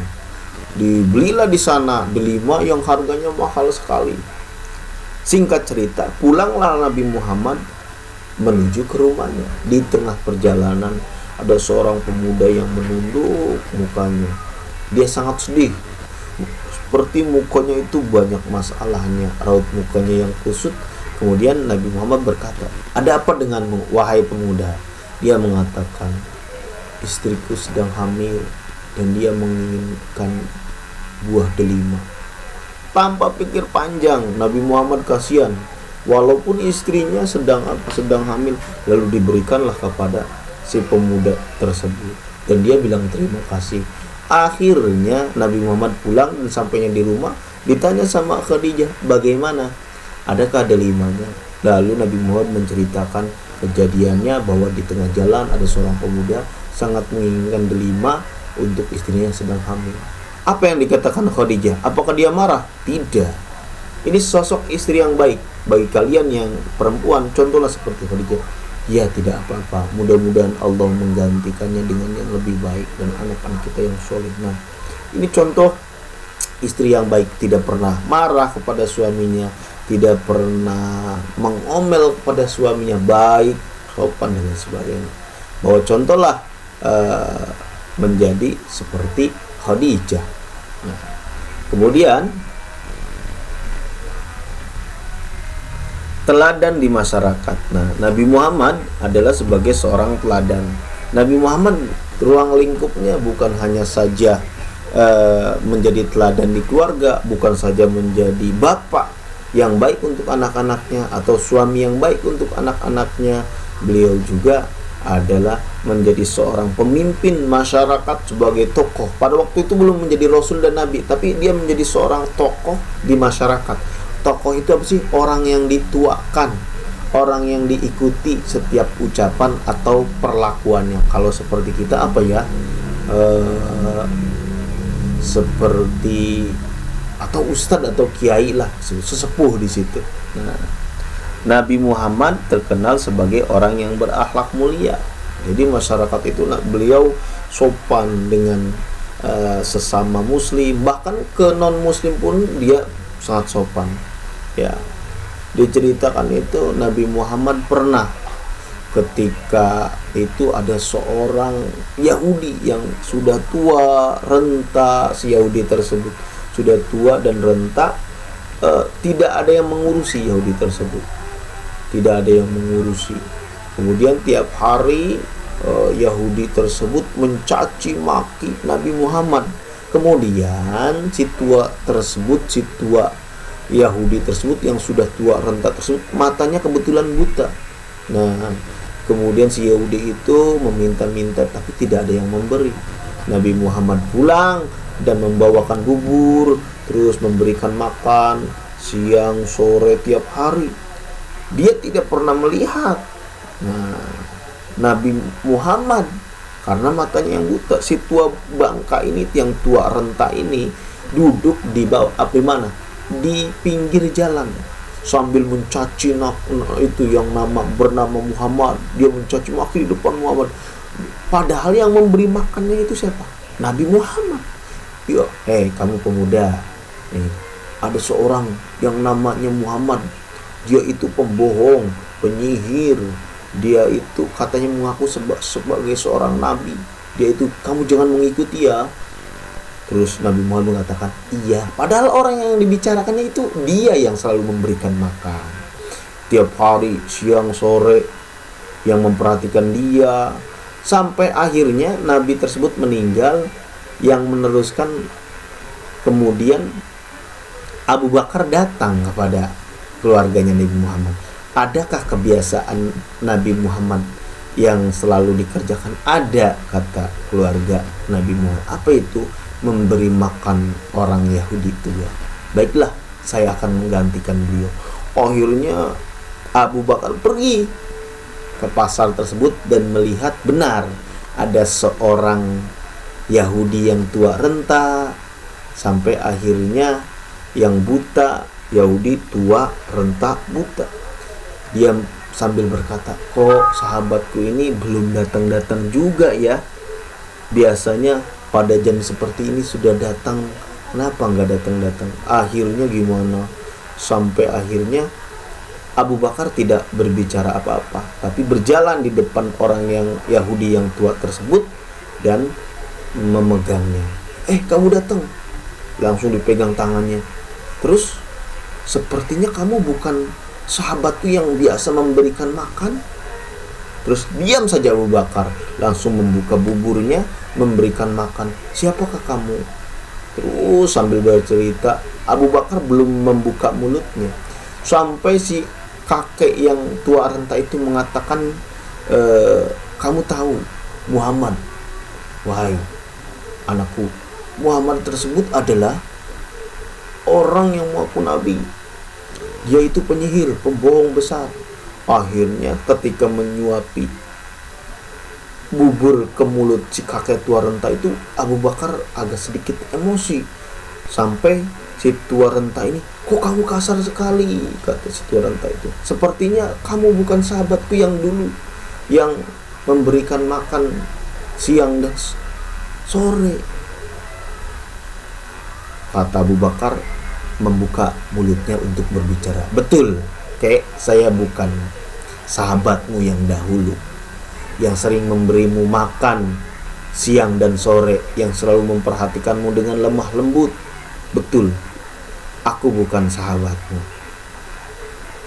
Dibelilah di sana delima yang harganya mahal sekali. Singkat cerita, pulanglah Nabi Muhammad menuju ke rumahnya. Di tengah perjalanan ada seorang pemuda yang menunduk mukanya. Dia sangat sedih. Seperti mukanya itu banyak masalahnya, raut mukanya yang kusut. Kemudian Nabi Muhammad berkata, "Ada apa denganmu, wahai pemuda?" Dia mengatakan, "Istriku sedang hamil dan dia menginginkan buah delima." Tanpa pikir panjang, Nabi Muhammad kasihan, walaupun istrinya sedang hamil, lalu diberikanlah kepada si pemuda tersebut, dan dia bilang terima kasih. Akhirnya Nabi Muhammad pulang, dan sampainya di rumah ditanya sama Khadijah, bagaimana, adakah delimanya? Lalu Nabi Muhammad menceritakan kejadiannya bahwa di tengah jalan ada seorang pemuda sangat menginginkan delima untuk istrinya yang sedang hamil. Apa yang dikatakan Khadijah? Apakah dia marah? Tidak. Ini sosok istri yang baik. Bagi kalian yang perempuan, contohlah seperti Khadijah. Ya, tidak apa-apa. Mudah-mudahan Allah menggantikannya dengan yang lebih baik dan anak-anak kita yang soleh. Nah, ini contoh istri yang baik, tidak pernah marah kepada suaminya, tidak pernah mengomel kepada suaminya, baik, sopan dan sebagainya. Bahwa contohlah menjadi seperti Khadijah. Nah, kemudian teladan di masyarakat. Nah, Nabi Muhammad adalah sebagai seorang teladan. Nabi Muhammad ruang lingkupnya bukan hanya saja menjadi teladan di keluarga, bukan saja menjadi bapak yang baik untuk anak-anaknya atau suami yang baik untuk anak-anaknya. Beliau juga adalah menjadi seorang pemimpin masyarakat sebagai tokoh. Pada waktu itu belum menjadi rasul dan nabi, tapi dia menjadi seorang tokoh di masyarakat. Tokoh itu apa sih? Orang yang dituakan, orang yang diikuti setiap ucapan atau perlakuannya. Kalau seperti kita apa ya? Seperti atau ustadz atau kiai lah, sesepuh di situ. Nah, Nabi Muhammad terkenal sebagai orang yang berakhlak mulia. Jadi masyarakat itu beliau sopan dengan sesama muslim, bahkan ke non muslim pun dia sangat sopan. Ya, diceritakan itu Nabi Muhammad pernah ketika itu ada seorang Yahudi yang sudah tua renta. Si Yahudi tersebut sudah tua dan renta, tidak ada yang mengurusi Yahudi tersebut. Tidak ada yang mengurusi. Kemudian tiap hari Yahudi tersebut mencaci maki Nabi Muhammad. Kemudian si tua Yahudi tersebut yang sudah tua renta tersebut, matanya kebetulan buta. Nah, kemudian si Yahudi itu meminta-minta tapi tidak ada yang memberi. Nabi Muhammad pulang dan membawakan bubur, terus memberikan makan siang sore tiap hari. Dia tidak pernah melihat. Nah, Nabi Muhammad karena matanya yang buta, si tua bangka ini, yang tua renta ini duduk di bawah mana? Di pinggir jalan sambil mencaci itu yang bernama Muhammad. Dia mencaci maki di depan Muhammad. Padahal yang memberi makannya itu siapa? Nabi Muhammad. Ya, kamu pemuda. Ada seorang yang namanya Muhammad. Dia itu pembohong, penyihir, dia itu katanya mengaku sebagai seorang nabi, dia itu kamu jangan mengikuti ya. Terus Nabi Muhammad mengatakan iya, padahal orang yang dibicarakannya itu dia yang selalu memberikan makan tiap hari, siang sore, yang memperhatikan dia, sampai akhirnya nabi tersebut meninggal. Yang meneruskan kemudian Abu Bakar datang kepada keluarganya Nabi Muhammad. Adakah kebiasaan Nabi Muhammad yang selalu dikerjakan? Ada, kata keluarga Nabi Muhammad. Apa itu? Memberi makan orang Yahudi tua. Baiklah, saya akan menggantikan beliau. Akhirnya Abu Bakar pergi ke pasar tersebut dan melihat benar ada seorang Yahudi yang tua renta, sampai akhirnya yang buta, Yahudi tua renta buta. Dia sambil berkata, kok sahabatku ini belum datang-datang juga ya, biasanya pada jam seperti ini sudah datang, kenapa nggak datang-datang? Akhirnya gimana? Sampai akhirnya Abu Bakar tidak berbicara apa-apa, tapi berjalan di depan orang yang Yahudi yang tua tersebut dan memegangnya. Kamu datang. Langsung dipegang tangannya. Terus, sepertinya kamu bukan sahabatku yang biasa memberikan makan. Terus diam saja Abu Bakar, langsung membuka buburnya, memberikan makan. Siapakah kamu? Terus sambil bercerita, Abu Bakar belum membuka mulutnya, sampai si kakek yang tua renta itu mengatakan, kamu tahu Muhammad? Wahai anakku, Muhammad tersebut adalah orang yang mengaku nabi. Dia itu penyihir, pembohong besar. Akhirnya ketika menyuapi bubur ke mulut si kakek tua renta itu, Abu Bakar agak sedikit emosi. Sampai si tua renta ini, kok kamu kasar sekali, kata si tua renta itu. Sepertinya kamu bukan sahabatku yang dulu, yang memberikan makan siang dan sore. Kata Abu Bakar membuka mulutnya untuk berbicara. Betul, kek, saya bukan sahabatmu yang dahulu, yang sering memberimu makan siang dan sore, yang selalu memperhatikanmu dengan lemah lembut. Betul, aku bukan sahabatmu.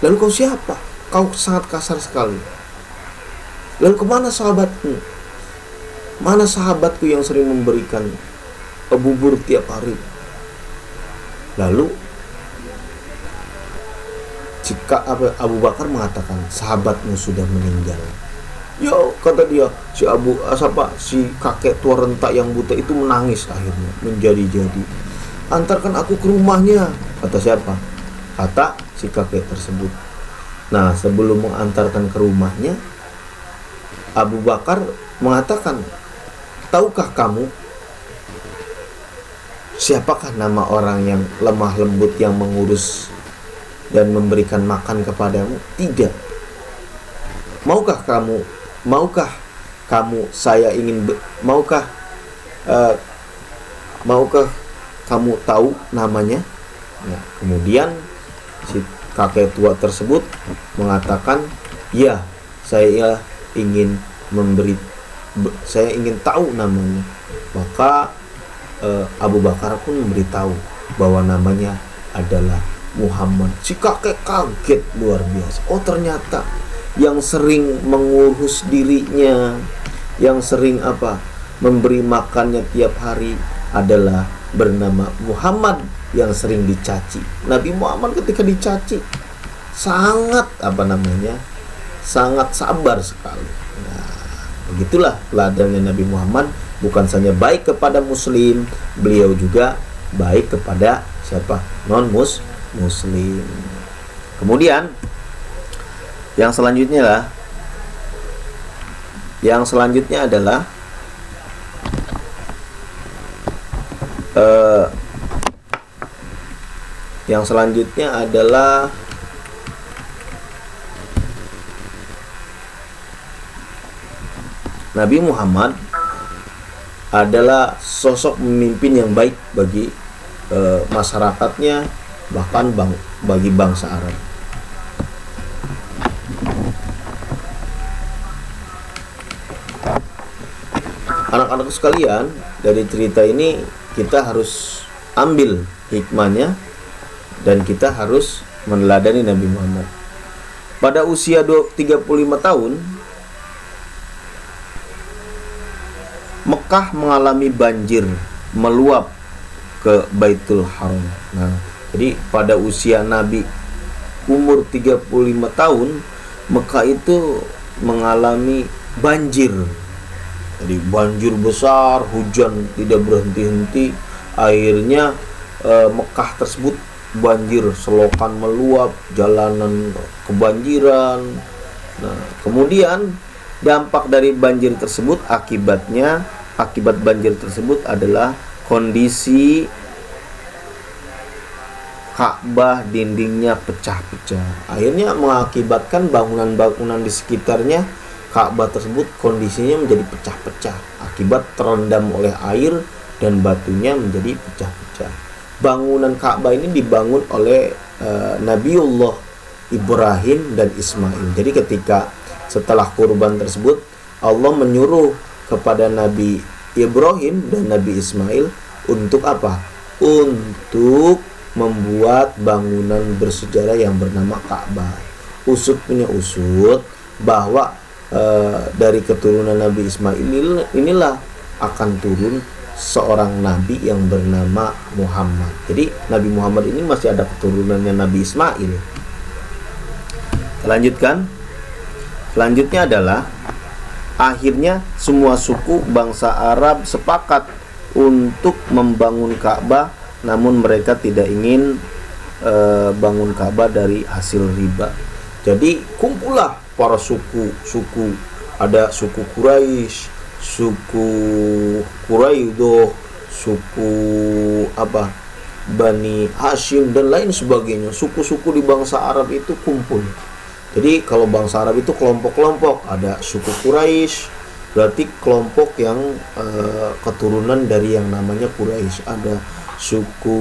Lalu kau siapa? Kau sangat kasar sekali. Lalu kemana sahabatmu? Mana sahabatku yang sering memberikan bubur tiap hari? Lalu jika Abu Bakar mengatakan sahabatmu sudah meninggal. Ya, kata dia, si kakek tua renta yang buta itu menangis akhirnya menjadi-jadi. Antarkan aku ke rumahnya, kata siapa? Kata si kakek tersebut. Nah, sebelum mengantarkan ke rumahnya, Abu Bakar mengatakan, tahukah kamu siapakah nama orang yang lemah lembut yang mengurus dan memberikan makan kepadamu? Tidak. Maukah kamu tahu namanya? Nah, kemudian si kakek tua tersebut mengatakan, ya, saya ingin tahu namanya. Maka Abu Bakar pun memberitahu bahwa namanya adalah Muhammad. Si kakek kaget luar biasa. Oh, ternyata yang sering mengurus dirinya, yang sering memberi makannya tiap hari adalah bernama Muhammad yang sering dicaci. Nabi Muhammad ketika dicaci sangat sangat sabar sekali. Nah, begitulah teladannya Nabi Muhammad. Bukan saja baik kepada muslim, beliau juga baik kepada siapa? Non-muslim. Kemudian yang selanjutnya adalah Nabi Muhammad adalah sosok pemimpin yang baik bagi masyarakatnya, bahkan bagi bangsa Arab. anak-anak sekalian, dari cerita ini kita harus ambil hikmahnya dan kita harus meneladani Nabi Muhammad. Pada usia 35 tahun, Mekah mengalami banjir meluap ke Baitul Haram. Nah, jadi pada usia Nabi umur 35 tahun, Mekah itu mengalami banjir. Jadi banjir besar, hujan tidak berhenti-henti. Akhirnya Mekah tersebut banjir, selokan meluap, jalanan kebanjiran. Nah, kemudian dampak dari banjir tersebut, akibat banjir tersebut adalah kondisi Ka'bah dindingnya pecah-pecah. Akhirnya mengakibatkan bangunan-bangunan di sekitarnya Ka'bah tersebut kondisinya menjadi pecah-pecah akibat terendam oleh air dan batunya menjadi pecah-pecah. Bangunan Ka'bah ini dibangun oleh Nabiullah Ibrahim dan Ismail. Jadi ketika setelah kurban tersebut, Allah menyuruh kepada Nabi Ibrahim dan Nabi Ismail untuk apa? Untuk membuat bangunan bersejarah yang bernama Ka'bah. Usut punya usut bahwa dari keturunan Nabi Ismail inilah akan turun seorang nabi yang bernama Muhammad. Jadi Nabi Muhammad ini masih ada keturunannya Nabi Ismail. Lanjutkan. Selanjutnya adalah akhirnya semua suku bangsa Arab sepakat untuk membangun Ka'bah, namun mereka tidak ingin bangun Ka'bah dari hasil riba. Jadi kumpullah para suku. Ada suku Quraisy, suku Quraidah, suku Bani Hashim dan lain sebagainya. Suku-suku di bangsa Arab itu kumpul. Jadi kalau bangsa Arab itu kelompok-kelompok. Ada suku Quraisy, berarti kelompok yang keturunan dari yang namanya Quraisy. Ada suku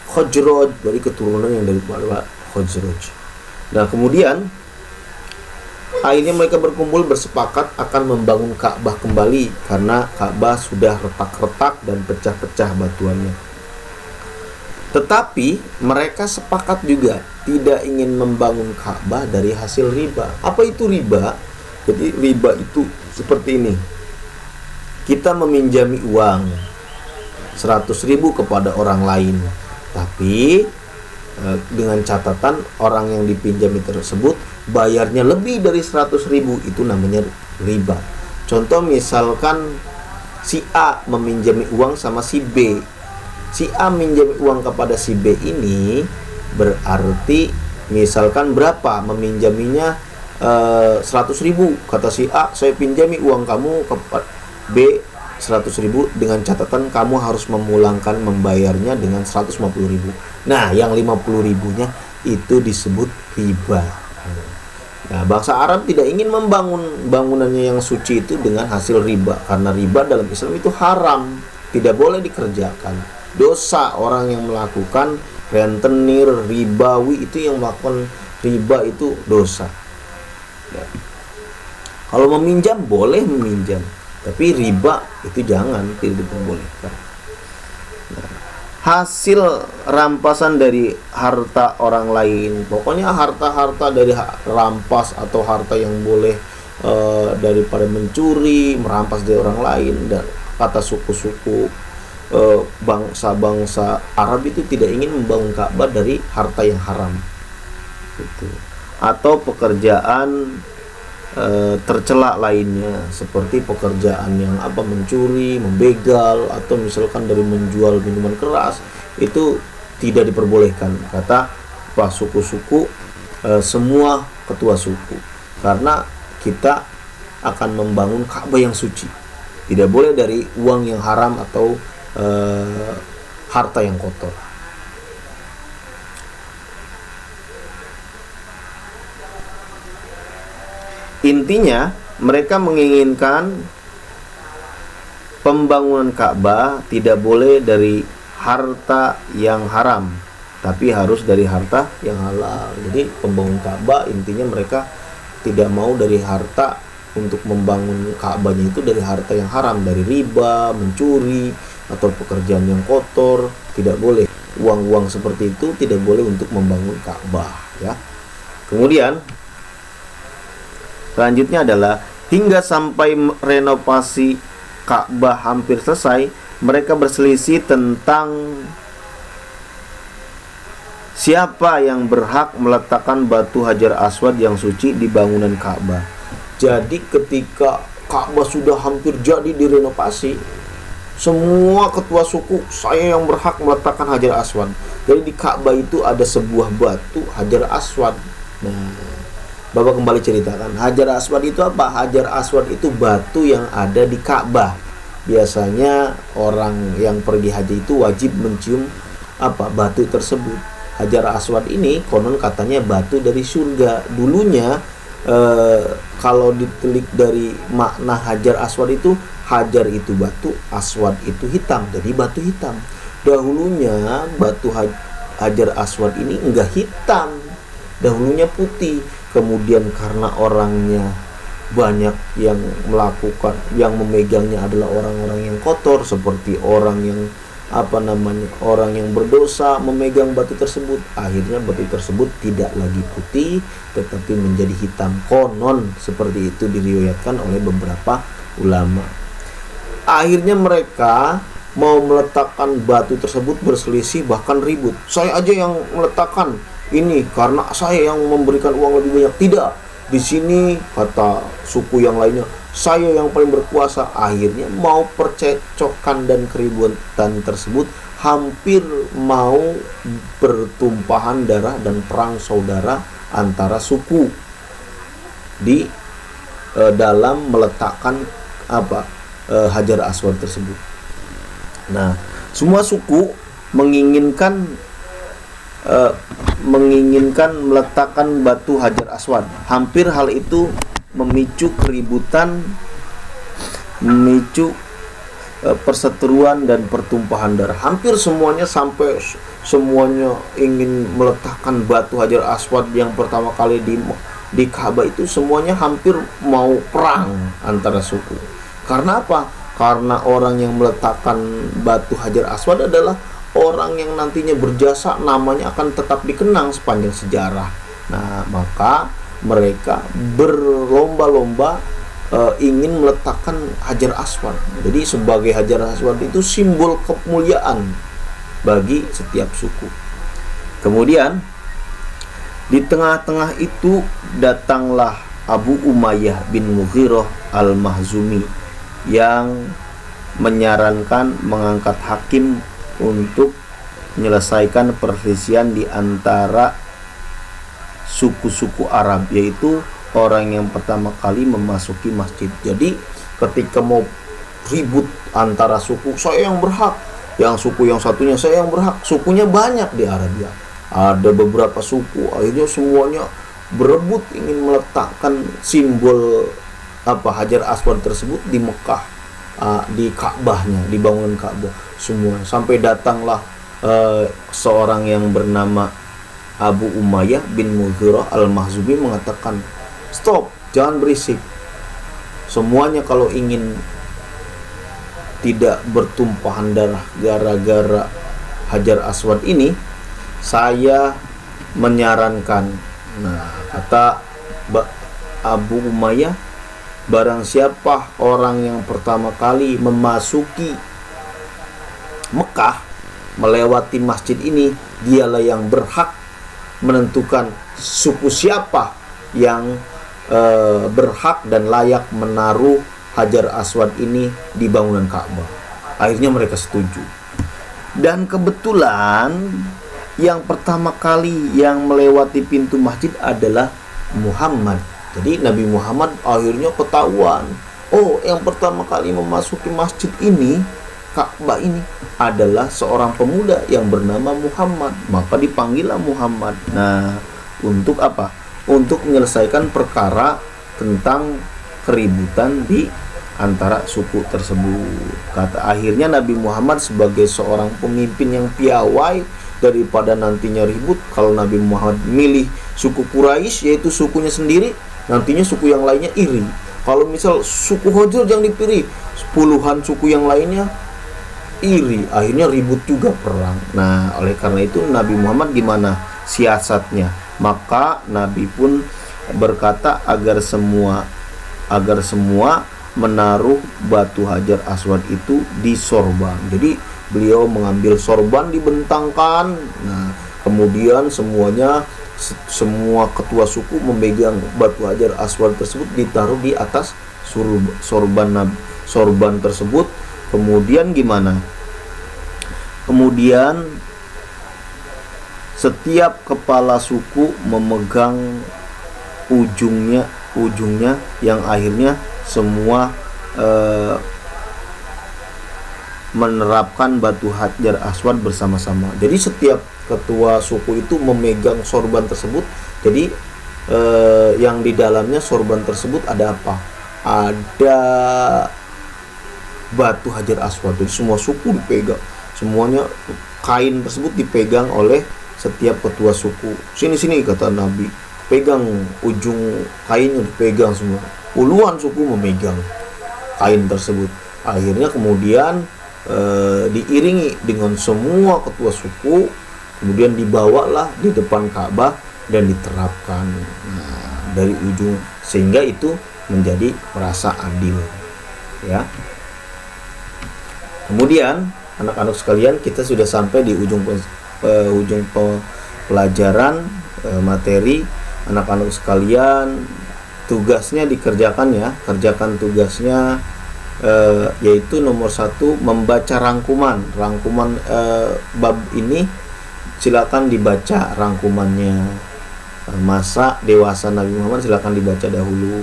Khazraj, dari keturunan yang dari Khazraj. Nah, kemudian akhirnya mereka berkumpul bersepakat akan membangun Ka'bah kembali karena Ka'bah sudah retak-retak dan pecah-pecah batuannya. Tetapi mereka sepakat juga tidak ingin membangun Ka'bah dari hasil riba. Apa itu riba? Jadi riba itu seperti ini. Kita meminjami uang 100.000 kepada orang lain, tapi dengan catatan orang yang dipinjami tersebut bayarnya lebih dari 100.000, itu namanya riba. Contoh misalkan si A meminjami uang sama si B. Si A minjami uang kepada si B ini berarti misalkan berapa meminjaminya 100.000. Kata si A, saya pinjami uang kamu kepada B 100.000 dengan catatan kamu harus membayarnya dengan 150.000. Nah, yang 50.000-nya itu disebut riba. Nah, bangsa Arab tidak ingin membangun bangunannya yang suci itu dengan hasil riba, karena riba dalam Islam itu haram, tidak boleh dikerjakan. Dosa orang yang melakukan rentenir, ribawi, itu yang melakukan riba itu dosa. Ya. Kalau meminjam boleh meminjam, tapi riba itu jangan, tidak diperbolehkan. Nah, hasil rampasan dari harta orang lain, pokoknya harta-harta dari rampas atau harta yang boleh daripada mencuri, merampas dari orang lain, dan kata suku-suku bangsa-bangsa Arab itu tidak ingin membangun Ka'bah dari harta yang haram gitu. Atau pekerjaan tercela lainnya, seperti pekerjaan yang mencuri, membegal, atau misalkan dari menjual minuman keras, itu tidak diperbolehkan kata suku-suku, semua ketua suku, karena kita akan membangun Ka'bah yang suci. Tidak boleh dari uang yang haram atau harta yang kotor. Intinya mereka menginginkan pembangunan Ka'bah tidak boleh dari harta yang haram, tapi harus dari harta yang halal. Jadi pembangunan Ka'bah intinya mereka tidak mau dari harta untuk membangun Ka'bahnya itu dari harta yang haram, dari riba, mencuri, atau pekerjaan yang kotor. Tidak boleh. Uang-uang seperti itu tidak boleh untuk membangun Ka'bah, ya. Kemudian selanjutnya adalah hingga sampai renovasi Ka'bah hampir selesai, mereka berselisih tentang siapa yang berhak meletakkan batu Hajar Aswad yang suci di bangunan Ka'bah. Jadi ketika Ka'bah sudah hampir jadi direnovasi, semua ketua suku, saya yang berhak meletakkan Hajar Aswad. Jadi di Ka'bah itu ada sebuah batu Hajar Aswad. Nah, Bapak kembali ceritakan, Hajar Aswad itu apa? Hajar Aswad itu batu yang ada di Ka'bah. Biasanya orang yang pergi haji itu wajib mencium batu tersebut. Hajar Aswad ini konon katanya batu dari surga. Dulunya kalau ditelik dari makna Hajar Aswad itu, Hajar itu batu, Aswad itu hitam, jadi batu hitam. Dahulunya batu Hajar Aswad ini enggak hitam, dahulunya putih. Kemudian karena orangnya banyak yang melakukan, yang memegangnya adalah orang-orang yang kotor, seperti orang yang orang yang berdosa memegang batu tersebut. Akhirnya batu tersebut tidak lagi putih, tetapi menjadi hitam. Konon seperti itu diriwayatkan oleh beberapa ulama. Akhirnya mereka mau meletakkan batu tersebut berselisih, bahkan ribut. Saya aja yang meletakkan ini karena saya yang memberikan uang lebih banyak. Tidak, di sini kata suku yang lainnya, saya yang paling berkuasa. Akhirnya mau percecokan dan keributan tersebut hampir mau bertumpahan darah dan perang saudara antara suku di dalam meletakkan Hajar Aswad tersebut. Nah, semua suku menginginkan meletakkan batu Hajar Aswad. Hampir hal itu memicu keributan, memicu perseteruan dan pertumpahan darah. Hampir semuanya, sampai semuanya ingin meletakkan batu Hajar Aswad yang pertama kali di Ka'bah itu, semuanya hampir mau perang antara suku. Karena apa? Karena orang yang meletakkan batu Hajar Aswad adalah orang yang nantinya berjasa, namanya akan tetap dikenang sepanjang sejarah. Nah, maka mereka berlomba-lomba ingin meletakkan Hajar Aswad. Jadi sebagai Hajar Aswad itu simbol kemuliaan bagi setiap suku. Kemudian di tengah-tengah itu datanglah Abu Umayyah bin Mughirah al-Makhzumi yang menyarankan mengangkat hakim untuk menyelesaikan perselisihan di antara suku-suku Arab, yaitu orang yang pertama kali memasuki masjid. Jadi ketika mau ribut antara suku, saya yang berhak, yang suku yang satunya saya yang berhak. Sukunya banyak di Arabia, ada beberapa suku. Akhirnya semuanya berebut ingin meletakkan simbol Hajar Aswad tersebut di Mekah, di Ka'bahnya, di bangunan Ka'bah semua. Sampai datanglah seorang yang bernama Abu Umayyah bin Mughirah al-Makhzumi mengatakan, stop, jangan berisik. Semuanya kalau ingin tidak bertumpahan darah gara-gara Hajar Aswad ini, saya menyarankan. Nah, kata Abu Umayyah, barang siapa orang yang pertama kali memasuki Mekah, melewati masjid ini, dialah yang berhak menentukan suku siapa yang berhak dan layak menaruh Hajar Aswad ini di bangunan Ka'bah. Akhirnya mereka setuju. Dan kebetulan yang pertama kali yang melewati pintu masjid adalah Muhammad. Jadi Nabi Muhammad akhirnya ketahuan, oh, yang pertama kali memasuki masjid ini, Ka'bah ini, adalah seorang pemuda yang bernama Muhammad. Maka dipanggillah Muhammad. Nah, untuk apa? Untuk menyelesaikan perkara tentang keributan di antara suku tersebut. Kata akhirnya Nabi Muhammad sebagai seorang pemimpin yang piawai, daripada nantinya ribut, kalau Nabi Muhammad milih suku Quraisy, yaitu sukunya sendiri, nantinya suku yang lainnya iri. Kalau misal suku Hajar yang dipilih, puluhan suku yang lainnya iri, akhirnya ribut juga, perang. Nah, oleh karena itu Nabi Muhammad gimana siasatnya? Maka Nabi pun berkata agar semua menaruh batu Hajar Aswad itu di sorban. Jadi beliau mengambil sorban, dibentangkan. Nah, kemudian semua ketua suku memegang batu Hajar Aswad tersebut, ditaruh di atas sorban tersebut. Kemudian gimana? Kemudian setiap kepala suku memegang ujungnya yang akhirnya semua menerapkan batu Hajar Aswad bersama-sama. Jadi setiap ketua suku itu memegang sorban tersebut. Jadi yang di dalamnya sorban tersebut ada apa? Ada batu Hajar Aswad. Jadi semua suku dipegang, semuanya kain tersebut dipegang oleh setiap ketua suku. Sini kata Nabi, pegang ujung kainnya, dipegang semua. Puluhan suku memegang kain tersebut. Akhirnya kemudian diiringi dengan semua ketua suku, kemudian dibawalah di depan Ka'bah dan diterapkan dari ujung, sehingga itu menjadi merasa adil, ya. Kemudian anak-anak sekalian, kita sudah sampai di ujung pelajaran materi. Anak-anak sekalian, tugasnya dikerjakan ya, kerjakan tugasnya, yaitu nomor 1, membaca rangkuman bab ini. Silakan dibaca rangkumannya. Masa dewasa Nabi Muhammad silakan dibaca dahulu.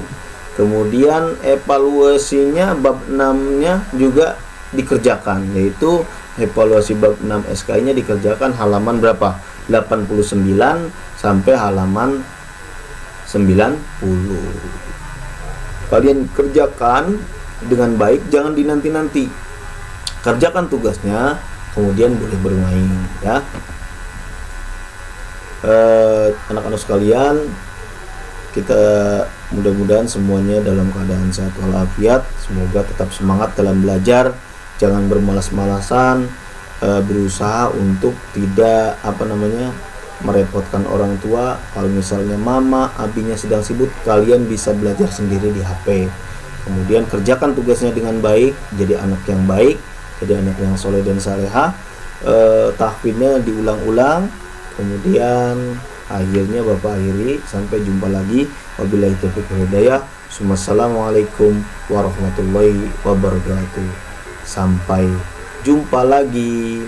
Kemudian evaluasinya bab 6-nya juga dikerjakan, yaitu evaluasi bab 6 SKI-nya dikerjakan halaman berapa? 89 sampai halaman 90. Kalian kerjakan dengan baik, jangan dinanti-nanti. Kerjakan tugasnya, kemudian boleh bermain, ya. Anak-anak sekalian, kita mudah-mudahan semuanya dalam keadaan sehat walafiat. Semoga tetap semangat dalam belajar, jangan bermalas-malasan, berusaha untuk tidak merepotkan orang tua. Kalau misalnya mama, abinya sedang sibuk, kalian bisa belajar sendiri di HP. Kemudian kerjakan tugasnya dengan baik, jadi anak yang baik, jadi anak yang soleh dan saleha. Tahfidnya diulang-ulang. Kemudian akhirnya Bapak akhiri, sampai jumpa lagi. Wabillahi taufiq wal hidayah. Wassalamualaikum warahmatullahi wabarakatuh. Sampai jumpa lagi.